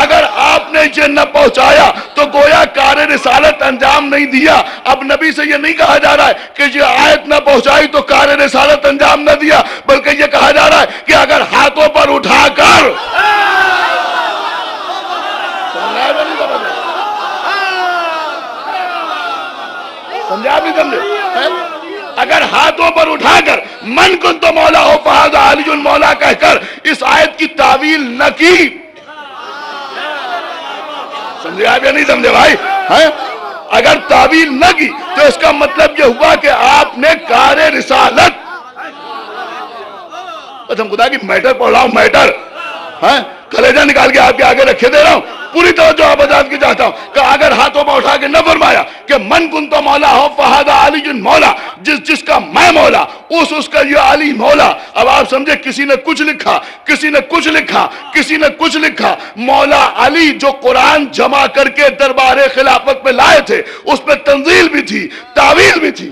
اگر آپ نے یہ نہ پہنچایا تو گویا کار رسالت انجام نہیں دیا۔ اب نبی سے یہ نہیں کہا جا رہا ہے کہ یہ آیت نہ پہنچائی تو کار رسالت انجام نہ دیا، بلکہ یہ کہا جا رہا ہے کہ اگر ہاتھوں پر اٹھا کر سمجھا بھی سمجھے، اگر ہاتھوں پر اٹھا کر من کنت مولا ہو فہذا علی مولا کہہ کر اس آیت کی تعویل نہ کی، سمجھے آپ یا نہیں سمجھے بھائی؟ اگر تعویل نہ کی تو اس کا مطلب یہ ہوا کہ آپ نے کار رسالت، بس ہم خدا کی میٹر پڑھ رہا ہوں، میٹر کلیجہ نکال کے آپ کے آگے رکھے دے رہا ہوں، پوری توجہ آبادات کی چاہتا ہوں کہ اگر ہاتھوں پر اٹھا کے نہ فرمایا کہ من کنت مولا ہو فہذا علی مولا، جس کا میں مولا اس کا یہ علی مولا۔ اب آپ سمجھے کسی نے کچھ لکھا، کسی نے کچھ لکھا، کسی نے کچھ لکھا، مولا علی جو قرآن جمع کر کے دربار خلافت پہ لائے تھے اس پہ تنزیل بھی تھی، تعویل بھی تھی،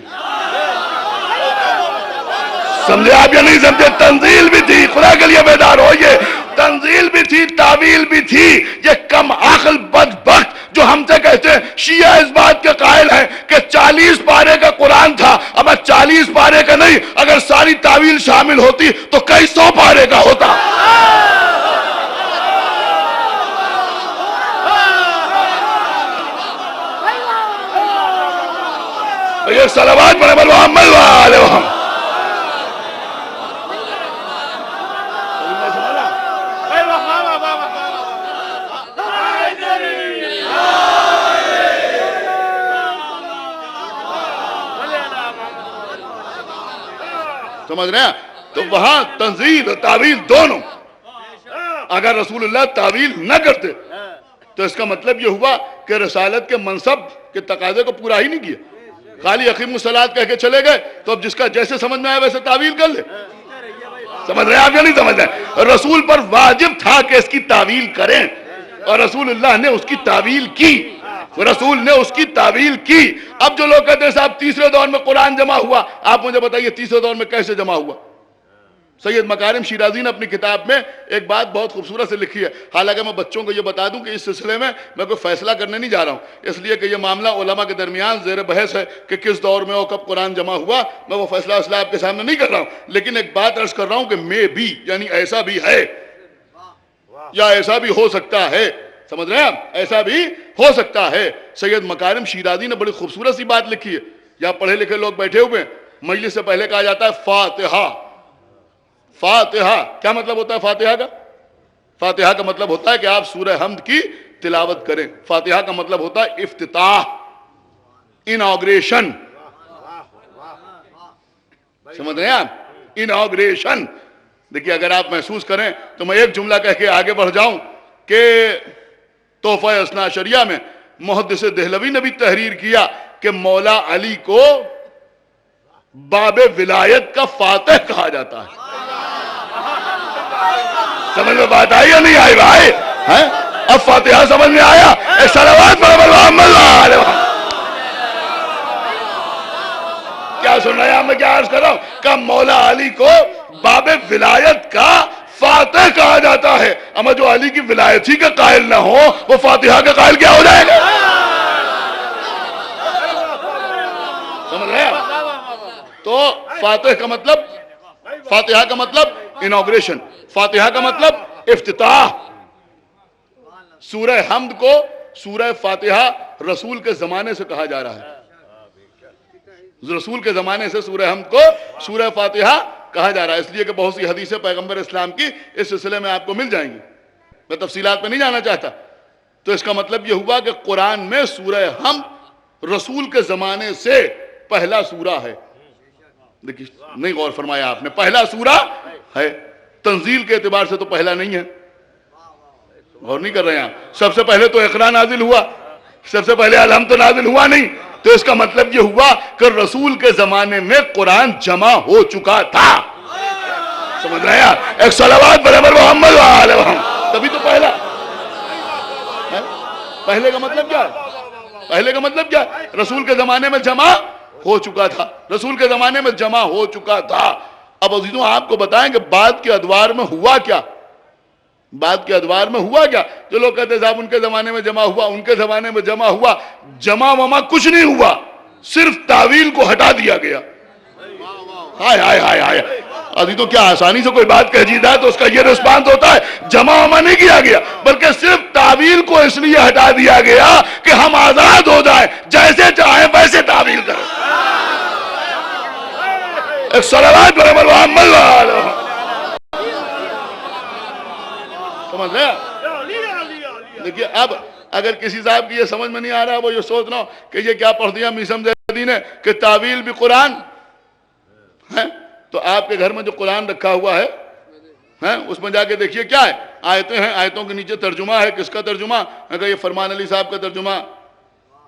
سمجھے آپ یا نہیں سمجھے؟ تنزیل بھی تھی، خدا کے لیے بیدار ہوئیے، تنزیل بھی تھی، تعویل بھی تھی۔ یہ کم عقل بدبخت جو ہم سے کہتے ہیں شیعہ اس بات کے قائل ہیں کہ 40 پارے کا قرآن تھا، اب 40 پارے کا نہیں، اگر ساری تعویل شامل ہوتی تو کئی 100 پارے کا ہوتا۔ یہ صلوات پڑھے بل محمد وآلہ محمد۔ سمجھ رہے ہیں؟ تو وہاں تنزیل اور تعویل دونوں، اگر رسول اللہ تعویل نہ کرتے تو اس کا مطلب یہ ہوا کہ رسالت کے منصب کے تقاضے کو پورا ہی نہیں کیا، خالی اقیم الصلاۃ کہہ کے چلے گئے، تو اب جس کا جیسے سمجھ میں آیا ویسے تعویل کر لے۔ سمجھ رہے ہیں آپ یا نہیں سمجھ رہے؟ رسول پر واجب تھا کہ اس کی تعویل کریں، اور رسول اللہ نے اس کی تعویل کی، رسول نے اس کی تعویل کی۔ اب جو لوگ کہتے ہیں صاحب تیسرے دور میں قرآن جمع ہوا، آپ مجھے بتائیے تیسرے دور میں کیسے جمع ہوا؟ سید مکارم شیرازی نے اپنی کتاب میں ایک بات بہت خوبصورت سے لکھی ہے، حالانکہ میں بچوں کو یہ بتا دوں کہ اس سلسلے میں کوئی فیصلہ کرنے نہیں جا رہا ہوں، اس لیے کہ یہ معاملہ علماء کے درمیان زیر بحث ہے کہ کس دور میں اور کب قرآن جمع ہوا، میں وہ فیصلہ اصلاح آپ کے سامنے نہیں کر رہا ہوں، لیکن ایک بات عرض کر رہا ہوں کہ میں بھی، یعنی ایسا بھی ہے یا ایسا بھی ہو سکتا ہے، سمجھ رہے ہیں آپ؟ ایسا بھی ہو سکتا ہے۔ سید مکارم شیرازی نے بڑی خوبصورت سی بات لکھی ہے، یہاں پڑھے لکھے لوگ بیٹھے ہوئے ہیں، مجلس سے پہلے کہا جاتا ہے فاتحہ۔ فاتحہ کیا مطلب ہوتا ہے فاتحہ کا؟ فاتحہ کا مطلب ہوتا ہے کہ آپ سورہ حمد کی تلاوت کریں۔ فاتحہ کا مطلب ہوتا ہے افتتاح، اناگریشن، سمجھ رہے ہیں آپ؟ اناگریشن۔ دیکھیے اگر آپ محسوس کریں تو میں ایک جملہ کہہ کے آگے بڑھ جاؤں کہ تحفہ اثنا عشریہ میں محدث دہلوی نے بھی تحریر کیا کہ مولا علی کو باب ولایت کا فاتح کہا جاتا ہے۔ سمجھ میں بات آئی یا نہیں آئی بھائی؟ اب فاتحہ سمجھ میں آیا؟ اے صلوات پر محمد وآلہ محمد۔ کیا سن رہے ہیں؟ میں کیا عرض کر رہا ہوں کہ مولا علی کو باب ولایت کا فاتح کہا جاتا ہے، اما جو علی کی ولایت ہی کا قائل نہ ہو وہ فاتحہ کا قائل کیا ہو جائے گا؟ سمجھ رہے ہیں؟ تو فاتح کا مطلب، فاتحہ کا مطلب انوگریشن، فاتحہ کا مطلب افتتاح۔ سورہ حمد کو سورہ فاتحہ رسول کے زمانے سے کہا جا رہا ہے، رسول کے زمانے سے سورہ حمد کو سورہ فاتحہ کہا جا رہا ہے، اس لیے کہ بہت سی حدیثیں پیغمبر اسلام کی اس سلسلے میں آپ کو مل جائیں گی، میں تفصیلات میں نہیں جانا چاہتا۔ تو اس کا مطلب یہ ہوا کہ قرآن میں سورہ حمد رسول کے زمانے سے پہلا سورہ ہے۔ دیکھیے نہیں غور فرمایا آپ نے، پہلا سورہ ہے، تنزیل کے اعتبار سے تو پہلا نہیں ہے، غور نہیں کر رہے ہیں آپ۔ سب سے پہلے تو اقرا نازل ہوا، سب سے پہلے الحمد تو نازل ہوا نہیں، تو اس کا مطلب یہ ہوا کہ رسول کے زمانے میں قرآن جمع ہو چکا تھا۔ سمجھ رہے ہیں؟ ایک صلوات برابر محمد وآلہ محمد، تبھی تو پہلا۔ پہلے کا مطلب کیا ہے؟ پہلے کا مطلب کیا ہے؟ رسول کے زمانے میں جمع ہو چکا تھا، رسول کے زمانے میں جمع ہو چکا تھا۔ اب عزیزوں آپ کو بتائیں کہ بعد کے ادوار میں ہوا کیا؟ بعد کے ادوار میں ہوا کیا؟ جو لوگ کہتے ہیں صاحب ان کے زمانے میں جمع ہوا، ان کے زمانے میں جمع ہوا، جمع وما کچھ نہیں ہوا، صرف تعویل کو ہٹا دیا گیا۔ ہائے ہائے ہائے ہائے، عزیزوں کیا آسانی سے کوئی بات کہہ جیتا ہے تو اس کا یہ رسپانس ہوتا ہے، جمع وما نہیں کیا گیا، بلکہ صرف تعویل کو اس لیے ہٹا دیا گیا کہ ہم آزاد ہو جائیں، جیسے چاہیں ویسے تعویل کریں۔ ایک صلوات برابر محمد وآلہ محمد۔ سمجھ رہے ہیں؟ دیکھیے اب اگر کسی صاحب کی یہ سمجھ میں نہیں آ رہا، وہ یہ سوچ رہا ہو کہ یہ کیا پڑھ دیا میسم زیدی نے کہ تعویل بھی قرآن ہے، تو آپ کے گھر میں جو قرآن رکھا ہوا ہے اس میں جا کے دیکھیے کیا ہے، آیتیں ہیں، آیتوں کے نیچے ترجمہ ہے، کس کا ترجمہ؟ کہ یہ فرمان علی صاحب کا ترجمہ،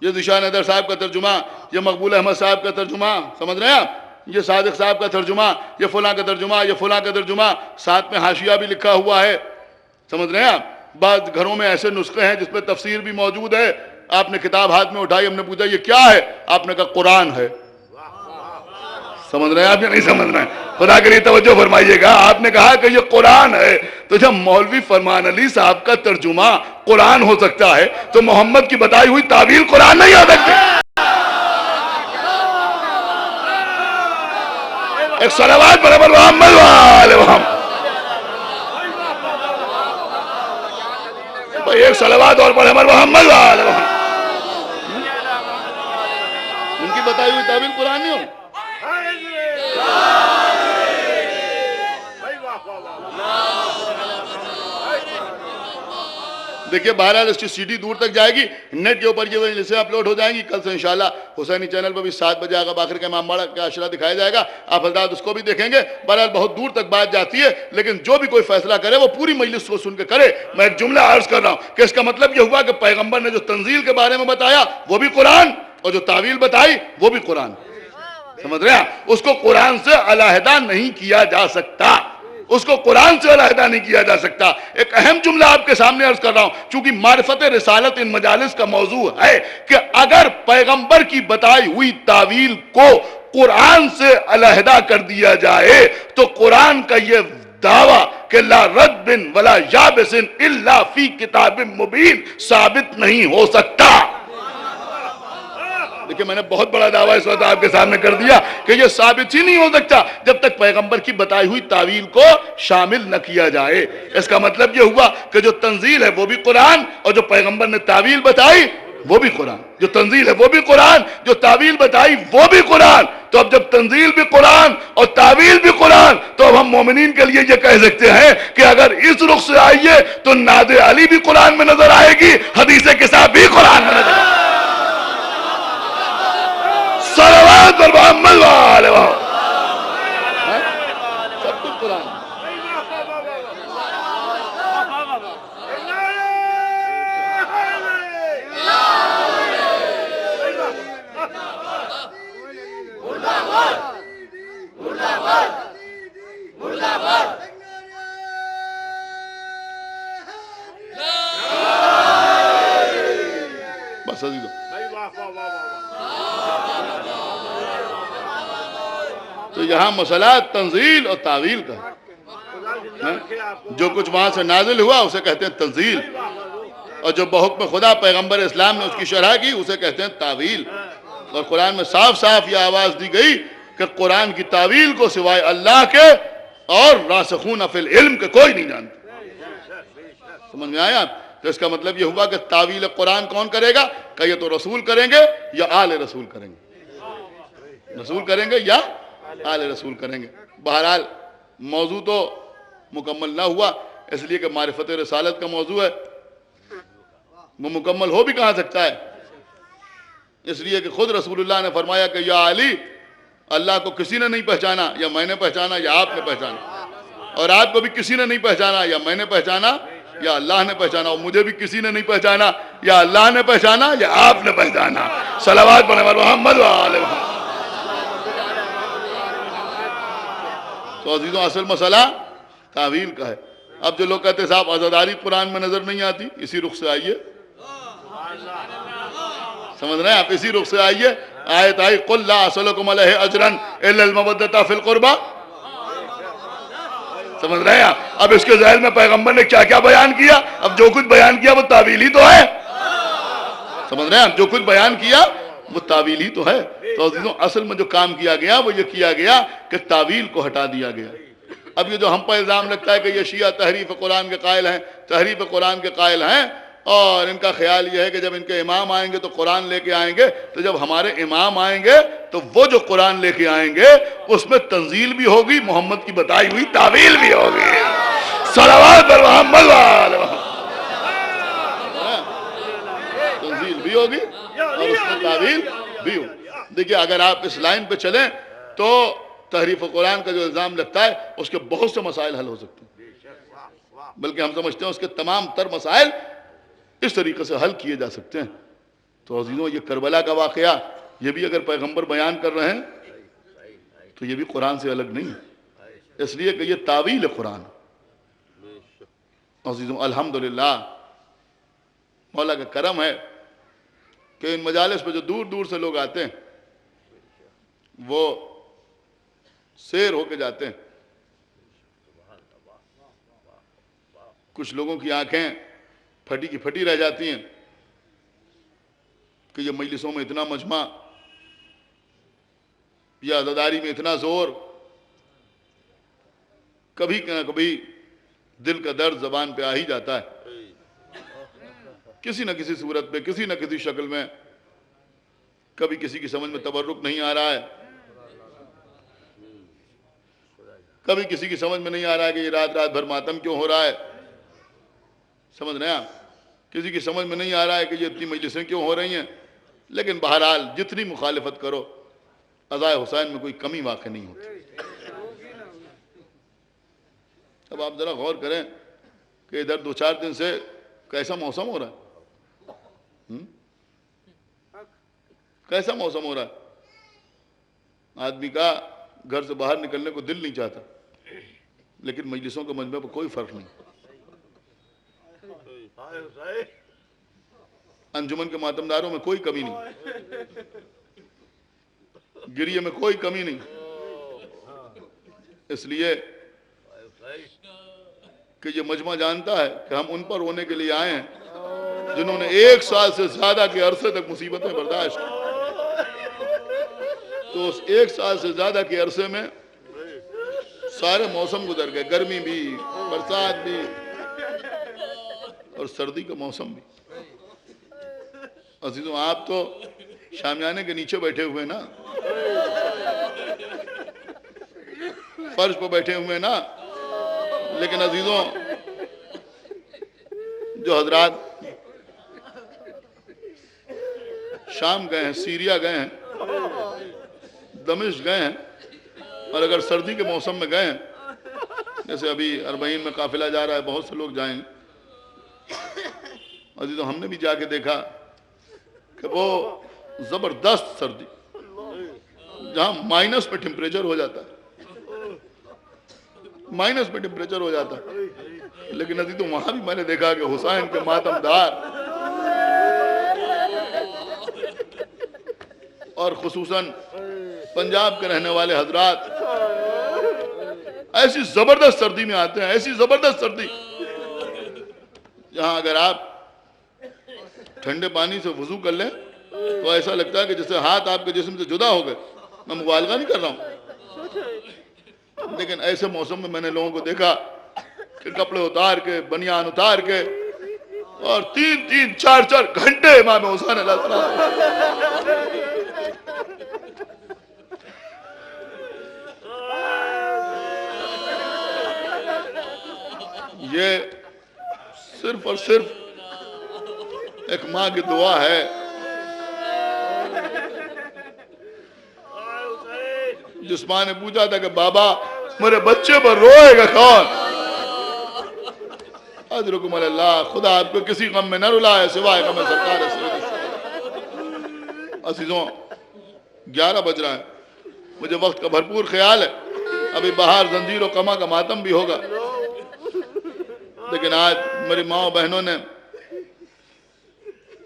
یہ ذیشان حیدر صاحب کا ترجمہ، یہ مقبول احمد صاحب کا ترجمہ، سمجھ رہے ہیں آپ؟ یہ صادق صاحب کا ترجمہ، یہ فلاں کا ترجمہ، یہ فلاں کا ترجمہ، ساتھ میں حاشیہ بھی لکھا ہوا ہے، سمجھ رہے ہیں آپ؟ بعض گھروں میں ایسے نسخے ہیں جس پہ تفسیر بھی موجود ہے، آپ نے کتاب ہاتھ میں اٹھائی، ہم نے پوچھا یہ کیا ہے، آپ نے کہا قرآن ہے۔ سمجھ رہے ہیں آپ یا نہیں سمجھ رہے ہیں؟ خدا کے لیے توجہ فرمائیے گا. آپ نے کہا کہ یہ قرآن ہے, تو جب مولوی فرمان علی صاحب کا ترجمہ قرآن ہو سکتا ہے تو محمد کی بتائی ہوئی تعویل قرآن نہیں ہو سکتی. ایک صلوات پر محمد وآل محمد. ایک صلوات اور پڑھے محمد وآل محمد. ان کی بتائی ہوئی تعبیر قرآن نہیں ہو. دیکھیے بہرحال اس کی سی ڈی دور تک جائے گی, نیٹ کے اوپر یہ جیسے اپلوڈ ہو جائیں گی. کل سے انشاءاللہ حسینی چینل پر بھی 7 بجے آگا باقر کا امام باڑہ کا اشرا دکھایا جائے گا, آپ حضرات اس کو بھی دیکھیں گے. بہرحال بہت دور تک بات جاتی ہے, لیکن جو بھی کوئی فیصلہ کرے وہ پوری مجلس کو سن کے کرے. میں ایک جملہ عرض کر رہا ہوں کہ اس کا مطلب یہ ہوا کہ پیغمبر نے جو تنزیل کے بارے میں بتایا وہ بھی قرآن, اور جو تعویل بتائی وہ بھی قرآن. سمجھ رہے ہیں؟ اس کو قرآن سے علیحدہ نہیں کیا جا سکتا, اس کو قرآن سے علیحدہ نہیں کیا جا سکتا. ایک اہم جملہ آپ کے سامنے عرض کر رہا ہوں, چونکہ معرفت رسالت ان مجالس کا موضوع ہے کہ اگر پیغمبر کی بتائی ہوئی تعویل کو قرآن سے علیحدہ کر دیا جائے تو قرآن کا یہ دعویٰ کہ لا رد ولا یابس الا فی کتاب مبین ثابت نہیں ہو سکتا. دیکھیں میں نے بہت بڑا دعویٰ اس وقت آپ کے سامنے کر دیا کہ یہ ثابت ہی نہیں ہو سکتا جب تک پیغمبر کی بتائی ہوئی تعویل کو شامل نہ کیا جائے. اس کا مطلب یہ ہوا کہ جو تنزیل ہے وہ بھی قرآن, اور جو پیغمبر نے تعویل بتائی وہ بھی قرآن. جو تنزیل ہے وہ بھی قرآن, جو تعویل بتائی وہ بھی قرآن. تو اب جب تنزیل بھی قرآن اور تعویل بھی قرآن, تو اب ہم مومنین کے لیے یہ کہہ سکتے ہیں کہ اگر اس رخ سے آئیے تو نعت علی بھی قرآن میں نظر آئے گی, حدیث کتاب بھی قرآن میں نظر آئے گی. صلوات پر محمد وآل محمد. سب کچھ قرآن. بس عزیزو, تو یہاں مسئلہ تنزیل اور تعویل کا ہے. جو کچھ وہاں سے نازل ہوا اسے کہتے ہیں تنزیل, اور جو بحکم خدا پیغمبر اسلام نے اس کی شرح کی اسے کہتے ہیں تعویل. اور قرآن میں صاف صاف یہ آواز دی گئی کہ قرآن کی تعویل کو سوائے اللہ کے اور راسخون فی العلم کے کوئی نہیں جانتا. سمجھ میں آیا؟ تو اس کا مطلب یہ ہوا کہ تعویل قرآن کون کرے گا؟ کہ یہ تو رسول کریں گے یا آل رسول کریں گے. رسول کریں گے یا آل رسول کریں گے. بہرحال موضوع تو مکمل نہ ہوا, اس لیے کہ معرفت رسالت کا موضوع ہے, وہ مکمل ہو بھی کہاں سکتا ہے. اس لیے کہ خود رسول اللہ نے فرمایا کہ یا علی, اللہ کو کسی نے نہیں پہچانا, یا میں نے پہچانا یا آپ نے پہچانا, اور آپ کو بھی کسی نے نہیں پہچانا, یا میں نے پہچانا یا اللہ نے پہچانا, اور مجھے بھی کسی نے نہیں پہچانا, یا اللہ نے پہچانا یا آپ نے پہچانا. صلوات پڑھیں محمد وآل محمد. تو عزیزوں اصل مسئلہ تعویل کا ہے. اب جو لوگ کہتے ہیں صاحب عزاداری قرآن میں نظر نہیں آتی, اسی رخ سے آئیے. سمجھ رہے ہیں آپ؟ اسی رخ سے آئیے. آیت آئی قل لا اسألکم علیہ اجرا الا المودۃ فی القربى. سمجھ رہے ہیں؟ اب اس کے ذیل میں پیغمبر نے کیا کیا بیان کیا. اب جو کچھ بیان کیا وہ تعویل ہی تو ہے. سمجھ رہے ہیں؟ اب جو کچھ بیان کیا وہ تعویل ہی تو ہے. تو عزیزوں اصل میں جو کام کیا گیا وہ یہ کیا گیا کہ تعویل کو ہٹا دیا گیا. اب یہ جو ہم پر الزام لگتا ہے کہ یہ شیعہ تحریف قرآن کے قائل ہیں, تحریف قرآن کے قائل ہیں, اور ان کا خیال یہ ہے کہ جب ان کے امام آئیں گے تو قرآن لے کے آئیں گے, تو جب ہمارے امام آئیں گے تو وہ جو قرآن لے کے آئیں گے اس میں تنزیل بھی ہوگی, محمد کی بتائی ہوئی تعویل بھی ہوگی. صلوات پر محمد وآل محمد. تنزیل بھی ہوگی اور اس میں تعویل بھی ہوگی. دیکھیے اگر آپ اس لائن پہ چلیں تو تحریف قرآن کا جو الزام لگتا ہے اس کے بہت سے مسائل حل ہو سکتے ہیں, بلکہ ہم سمجھتے ہیں اس کے تمام تر مسائل اس طریقے سے حل کیے جا سکتے ہیں. تو عزیزوں یہ کربلا کا واقعہ یہ بھی اگر پیغمبر بیان کر رہے ہیں تو یہ بھی قرآن سے الگ نہیں ہے, اس لیے کہ یہ تعویل قرآن. عزیزوں الحمدللہ مولا کا کرم ہے کہ ان مجالس پہ جو دور دور سے لوگ آتے ہیں وہ سیر ہو کے جاتے ہیں. کچھ لوگوں کی آنکھیں پھٹی کی پھٹی رہ جاتی ہیں کہ یہ مجلسوں میں اتنا مجمع، یہ عزاداری میں اتنا زور. کبھی نہ کبھی دل کا درد زبان پہ آ ہی جاتا ہے، کسی نہ کسی صورت پہ، کسی نہ کسی شکل میں. کبھی کسی کی سمجھ میں تبرک نہیں آ رہا ہے، کبھی کسی کی سمجھ میں نہیں آ رہا ہے کہ یہ رات رات بھر ماتم کیوں ہو رہا ہے. سمجھ رہے ہیں آپ؟ کسی کی سمجھ میں نہیں آ رہا ہے کہ یہ اتنی مجلسیں کیوں ہو رہی ہیں. لیکن بہرحال جتنی مخالفت کرو، عزائے حسین میں کوئی کمی واقع نہیں ہوتی. اب آپ ذرا غور کریں کہ ادھر 2-4 دن سے کیسا موسم ہو رہا ہے، کیسا موسم ہو رہا ہے. آدمی کا گھر سے باہر نکلنے کو دل نہیں چاہتا، لیکن مجلسوں کے مجمع پر کوئی فرق نہیں. انجمن کے ماتمداروں میں کوئی کمی نہیں، گریے میں کوئی کمی نہیں. اس لیے کہ یہ مجمع جانتا ہے کہ ہم ان پر رونے کے لیے آئے ہیں جنہوں نے 1 سال سے زیادہ کے عرصے تک مصیبتیں برداشت کی. تو اس 1 سال سے زیادہ کے عرصے میں سارے موسم گزر گئے، گرمی بھی، برسات بھی، اور سردی کا موسم بھی. عزیزوں، آپ تو شامیانے کے نیچے بیٹھے ہوئے نا، فرش پہ بیٹھے ہوئے نا. لیکن عزیزوں، جو حضرات شام گئے ہیں، سیریا گئے ہیں، دمشق گئے ہیں، اور اگر سردی کے موسم میں گئے ہیں، جیسے ابھی اربعین میں قافلہ جا رہا ہے، بہت سے لوگ جائیں گے. عزیزوں، ہم نے بھی جا کے دیکھا کہ وہ زبردست سردی، جہاں مائنس پہ ٹیمپریچر ہو جاتا ہے، مائنس پہ ٹیمپریچر ہو جاتا ہے. لیکن عزیزوں، وہاں بھی میں نے دیکھا کہ حسین کے ماتمدار اور خصوصاً پنجاب کے رہنے والے حضرات ایسی زبردست سردی میں آتے ہیں، ایسی زبردست سردی جہاں اگر آپ ٹھنڈے پانی سے وضو کر لیں تو ایسا لگتا ہے کہ جیسے ہاتھ آپ کے جسم سے جدا ہو گئے. میں مبالغہ نہیں کر رہا ہوں، لیکن ایسے موسم میں نے لوگوں کو دیکھا کہ کپڑے اتار کے، بنیان اتار کے، اور 3-4 گھنٹے امام حسین علیہ السلام یہ صرف اور صرف ایک ماں کی دعا ہے. جس ماں نے پوچھا تھا کہ بابا میرے بچے پر روئے گا کون؟ اجرکم اللہ، خدا آپ کو کسی غم میں نہ رلائے سوائے غم سرکار سید. عزیزوں، 11 بج رہا ہے، مجھے وقت کا بھرپور خیال ہے. ابھی باہر زنجیر و قمع کا ماتم بھی ہوگا، لیکن آج میری ماں و بہنوں نے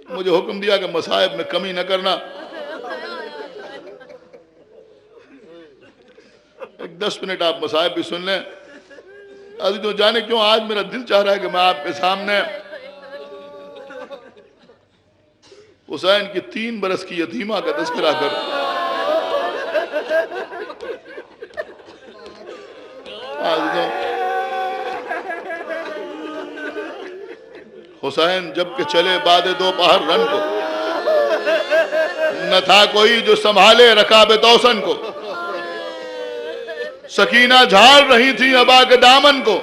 مجھے حکم دیا کہ مصائب میں کمی نہ کرنا. ایک 10 منٹ آپ مصائب بھی سن لیں. عزیزوں، جانے کیوں آج میرا دل چاہ رہا ہے کہ میں آپ کے سامنے حسین کی 3 برس کی یتیمہ کا تذکرہ کروں. عزیزوں، حسین جب کہ چلے بعد دوپہر رن کو، نہ تھا کوئی جو سنبھالے رکاب توسن کو. سکینہ جھاڑ رہی تھی ابا کے دامن کو،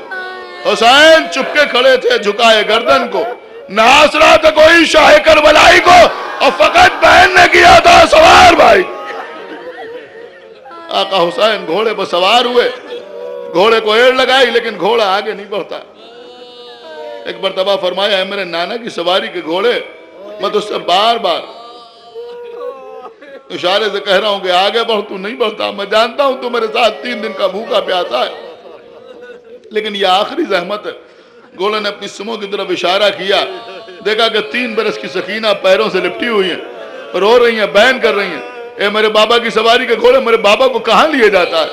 حسین چپکے کھڑے تھے جھکائے گردن کو. نہ آسرا تھا کوئی شاہ کربلائی کو، اور فقط بہن نے کیا تھا سوار بھائی. آقا حسین گھوڑے پر سوار ہوئے، گھوڑے کو ایڑ لگائی، لیکن گھوڑا آگے نہیں بڑھتا. ایک مرتبہ فرمایا ہے میرے نانا کی سواری کے گھوڑے، میں تو اس سے بار بار اشارے سے کہہ رہا ہوں کہ آگے بڑھ، تو نہیں بڑھتا. میں جانتا ہوں تو میرے ساتھ 3 دن کا بھوکا پیاسا ہے، لیکن یہ آخری زحمت ہے. گھوڑے نے اپنی سموں کی طرف اشارہ کیا، دیکھا کہ 3 برس کی سکینہ پیروں سے لپٹی ہوئی ہیں، رو رہی ہیں، بین کر رہی ہیں. اے میرے بابا کی سواری کے گھوڑے، میرے بابا کو کہاں لیے جاتا ہے؟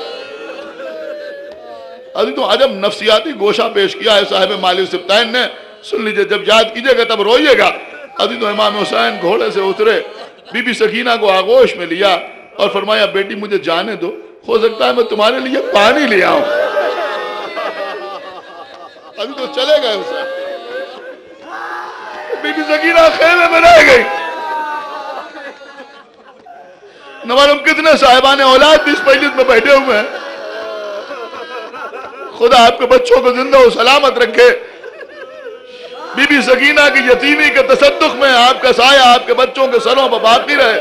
ابھی تو عجب نفسیاتی گوشہ پیش کیا ہے صاحب مالی سبطین نے. سن لیجئے, جب یاد کیجئے گا تب روئیے گا. ابھی تو امام حسین گھوڑے سے اترے, بی بی سکینہ کو آغوش میں لیا اور فرمایا بیٹی مجھے جانے دو, ہو سکتا ہے میں تمہارے لیے پانی لے آؤں. ابھی تو چلے گئے حسین. بی بی سکینہ خیمے میں رہ گئی. نہ معلوم کتنے صاحبان اولاد بھی اس مجلس میں بیٹھے ہوئے ہیں. خدا آپ کے بچوں کو زندہ و سلامت رکھے. بی بی سکینہ کی یتیمی کے تصدق میں آپ کا سایہ آپ کے بچوں کے سروں پر باقی رہے.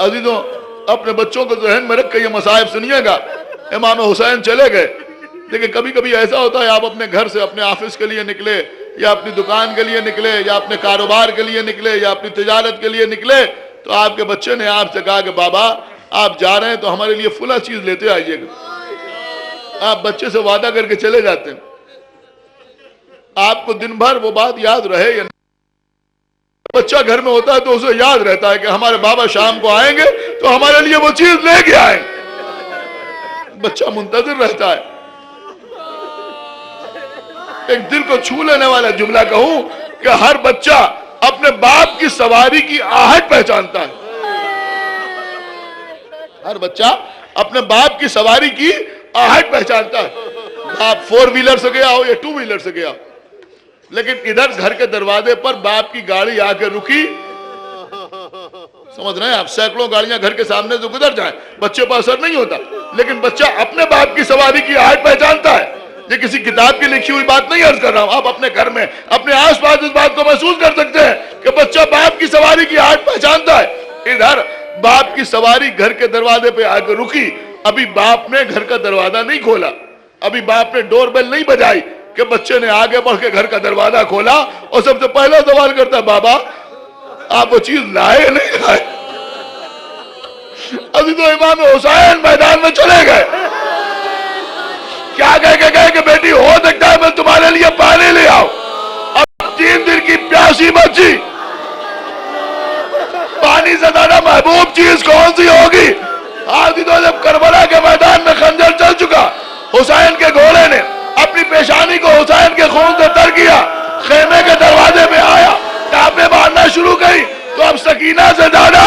عزیزوں, اپنے بچوں کو ذہن میں رکھ کے یہ مصائب سنیے گا. امام حسین چلے گئے, لیکن کبھی کبھی ایسا ہوتا ہے آپ اپنے گھر سے اپنے آفس کے لیے نکلے, یا اپنی دکان کے لیے نکلے, یا اپنے کاروبار کے لیے نکلے, یا اپنی تجارت کے لیے نکلے, تو آپ کے بچے نے آپ سے کہا کہ بابا آپ جا رہے ہیں تو ہمارے لیے فلاں چیز لیتے آئیے گا. آپ بچے سے وعدہ کر کے چلے جاتے ہیں. آپ کو دن بھر وہ بات یاد رہے یا نہیں, بچہ گھر میں ہوتا ہے تو اسے یاد رہتا ہے کہ ہمارے بابا شام کو آئیں گے تو ہمارے لیے وہ چیز لے کے آئیں. بچہ منتظر رہتا ہے. ایک دل کو چھو لینے والا جملہ کہوں کہ ہر بچہ اپنے باپ کی سواری کی آہٹ پہچانتا ہے. ہر بچہ اپنے باپ کی سواری کی آہٹ پہچانتا ہے. باپ 4 ویلر سے گیا ہو یا 2 ویلر سے گیا ہو, لیکن ادھر گھر کے دروازے پر باپ کی گاڑی آ کے رکی. سمجھ رہے ہیں آپ, سینکڑوں گاڑیاں گھر کے سامنے سے گزر جائیں, بچے پر اثر نہیں ہوتا, لیکن بچہ اپنے باپ کی سواری کی آہٹ پہچانتا ہے. یہ کسی کتاب کی لکھی ہوئی بات نہیں عرض کر رہا ہوں. آپ اپنے گھر میں اپنے آس پاس اس بات کو محسوس کر سکتے ہیں کہ بچہ باپ کی سواری کی آہٹ پہچانتا ہے. ادھر باپ کی سواری گھر کے دروازے پہ آ کے رکی. ابھی باپ نے گھر کا دروازہ نہیں کھولا, ابھی باپ نے ڈور بیل نہیں بجائی کہ بچے نے آگے بڑھ کے گھر کا دروازہ کھولا اور سب سے پہلا سوال کرتا ہے بابا آپ وہ چیز لائے نہیں لائے. ابھی تو امام حسین میدان میں چلے گئے, کیا کہہ کے گئے کہ بیٹی ہو سکتا ہے میں تمہارے لیے پانی لے آؤں. اب 3 دن کی پیاسی بچی, پانی سے زیادہ محبوب چیز کون سی ہوگی. آج تو جب کربلا کے میدان میں خنجر چل چکا, حسین کے گھوڑے نے اپنی پیشانی کو حسین کے خون سے تر کیا, خیمے کے دروازے میں آیا, ٹاپیں مارنا شروع کی, تو اب سکینہ سے زیادہ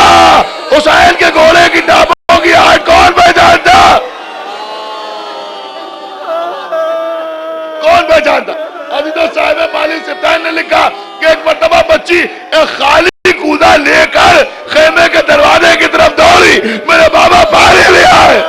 حسین کے گھوڑے کی ٹاپوں کی آہٹ کون پہچانتا, کون پہچانتا. ابھی تو صاحب مالی سبطین نے لکھا کہ ایک مرتبہ بچی ایک خالی کوزہ لے کر خیمے کے دروازے کی طرف دوڑی, میرے بابا پانی لے آئے.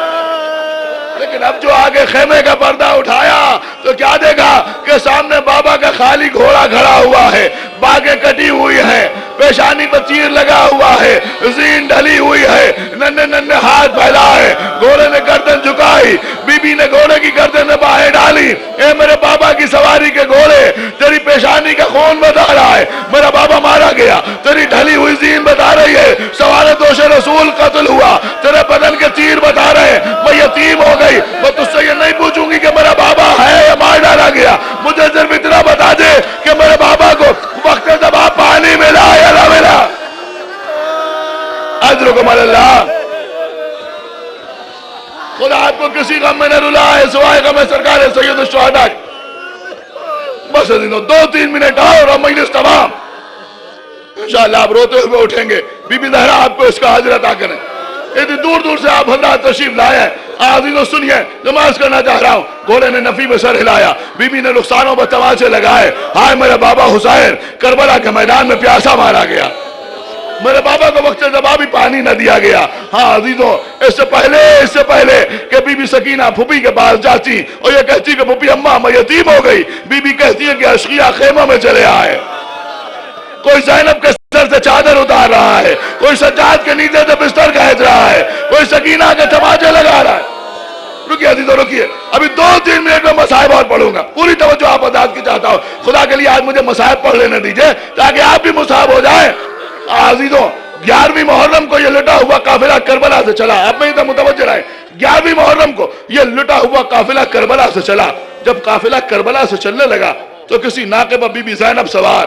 لیکن اب جو آگے خیمے کا پردہ اٹھایا تو کیا دیکھا کہ سامنے بابا کا خالی گھوڑا کھڑا ہوا ہے, باگیں کٹی ہوئی ہیں, پیشانی پر تیر لگا ہوا ہے, زین ڈھلی ہوئی ہے, ننھے ننھے ہاتھ پھیلائے, گھوڑے نے گردن جھکائی, بی بی نے گھوڑے کی گردن میں باہیں ڈالی. اے میرے بابا کی سواری کے گھوڑے, تیری پیشانی کا خون بتا رہا ہے میرا بابا مارا گیا, تیری ڈھلی ہوئی زین بتا رہی ہے سوار دوش رسول قتل ہوا, تیرے بدن کے تیر بتا رہے ہیں میں یتیم ہو گئی. میں تجھ سے یہ نہیں پوچھوں گی کہ میرا بابا ہے یا مار ڈالا گیا, مجھے صرف اتنا بتا دے کہ میرے بابا کو وقت جب آپ پانی ملا یا نہ ملا. اجرکم اللہ. خدا آپ کو کسی غم میں نہ رلائے سوائے غم سرکار سید الشہداء. بس 2-3 منٹ اور مجلس تمام. انشاءاللہ آپ روتے ہوئے اٹھیں گے. بی بی زہرا آپ کو اس کا حاضر عطا کریں. اتنی دور دور سے آپ حضرات تشریف لائے ہیں. عزیزوں سنیے, نماز کرنا چاہ رہا ہوں. گھوڑے نے نفی میں سر ہلایا, بی بی نے رخسانوں پر تماچے لگائے. ہائے میرے بابا حسین کربلا کے میدان میں پیاسا مارا گیا, میرے بابا کو وقت جوابی پانی نہ دیا گیا. ہاں عزیزوں, اس سے پہلے کہ بی بی سکینہ پھوپھی کے پاس جاتی اور یہ کہتی کہ پھوپھی اماں میں یتیم ہو گئی, بی بی کہتی ہے کہ اشقیاء خیمہ میں چلے آئے. کوئی زینب کے سر سے چادر اتار رہا ہے, کوئی سجاد کے نیچے سے بستر کھینچ رہا ہے, کوئی سکینہ کے تماچے لگا رہا ہے. رکیے عزیزوں رکیے, ابھی 2-3 منٹ میں مصائب اور پڑھوں گا. پوری توجہ آپ حضرات کی چاہتا ہوں. خدا کے لیے آج مجھے مصائب پڑھ لینے دیجئے تاکہ آپ بھی مصائب ہو جائیں. عزیزوں 11ویں محرم کو یہ لٹا ہوا قافلہ کربلا سے چلا. آپ میں ادھر متوجہ رہے, 11ویں محرم کو یہ لٹا ہوا قافلہ کربلا سے چلا. جب قافلہ کربلا سے چلنے لگا تو کسی ناقے پر بی بی زینب سوار,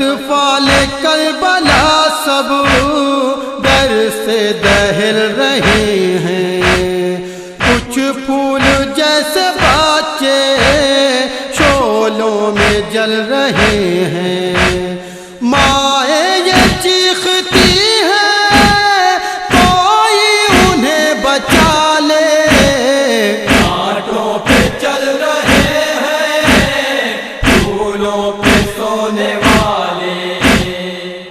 اطفال کربلا سب ڈر سے دہل رہے ہیں، کچھ پھول جیسے بچے شعلوں میں جل رہے ہیں، مائیں یہ چیختی ہے کوئی انہیں بچا لے، کانٹوں پہ چل رہے ہیں پھولوں پہ سونے والے،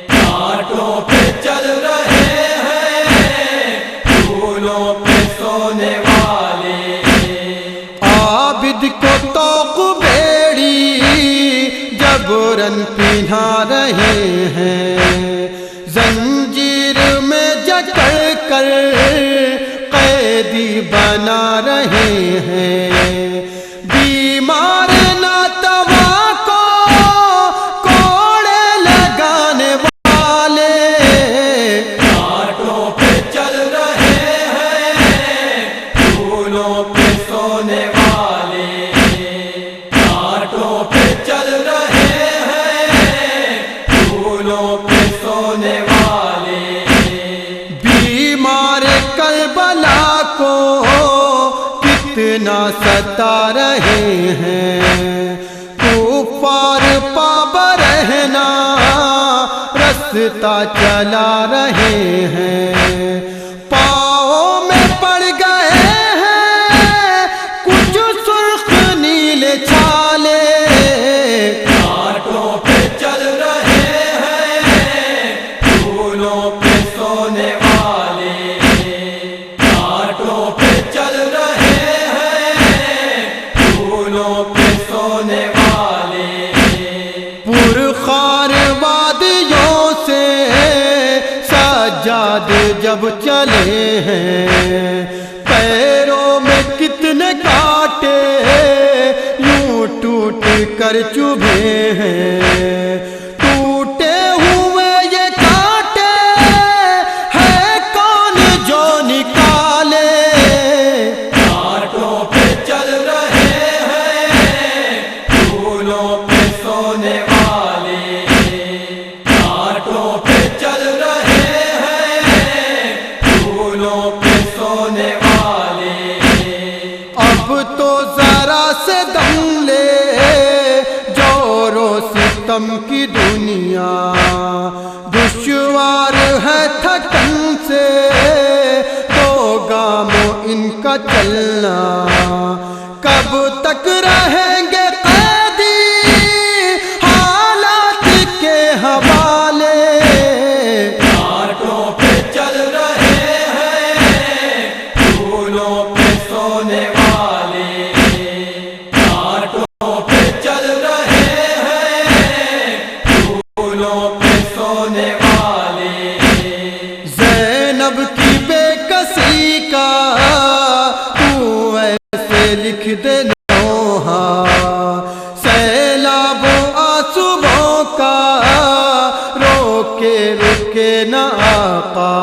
کانٹوں پہ چل رہے ہیں پھولوں پہ سونے والے، عابد کو توق بیڑی جبرن پہنا رہے ہیں، زنجیر میں جکڑ کر قیدی بنا رہے ہیں، بیمار ناتوا کو کوڑے لگانے والے، کانٹوں پہ چل رہے ہیں پھولوں پہ سونے والے، کانٹوں پہ چل رہے ہیں پھولوں پہ سونے والے، بیمار کربلا کو کتنا ستا رہے ہیں، کفار پا برہنا رستہ چلا رہے ہیں، پاؤں میں پڑ گئے ہیں کچھ سرخ نیلے چھالے، کانٹوں پہ چل رہے ہیں پھولوں پہ سونے والے، کانٹوں پہ چل رہے ہیں پھولوں پہ سونے والے، پرخار وادیوں سے سجاد جب چلے ہیں، پیروں میں کتنے کانٹے یوں ٹوٹ کر چبھے ہیں، ٹوٹے ہوئے یہ کانٹے ہے کون جو نکالے، کانٹوں پہ چل رہے ہیں پھولوں پہ سونے والے، کانٹوں پہ چل رہے ہیں پھولوں پہ سونے والے، اب تو ذرا سے دم لے جور و ستم کی دنیا، دشوار ہے تھکن سے دو گاموں ان کا چلنا، کب تک رہیں گے قیدی حالات کے حوالے، کانٹوں پہ چل رہے ہیں پھولوں پہ سونے والے، کانٹوں پہ چل رہے ہیں پھولوں پہ سونے والے، زینب کی بے کسی کا تو ایسے لکھ دے نوحہ، سیلاب آنسوؤں کا روکے رکے نہ آقا،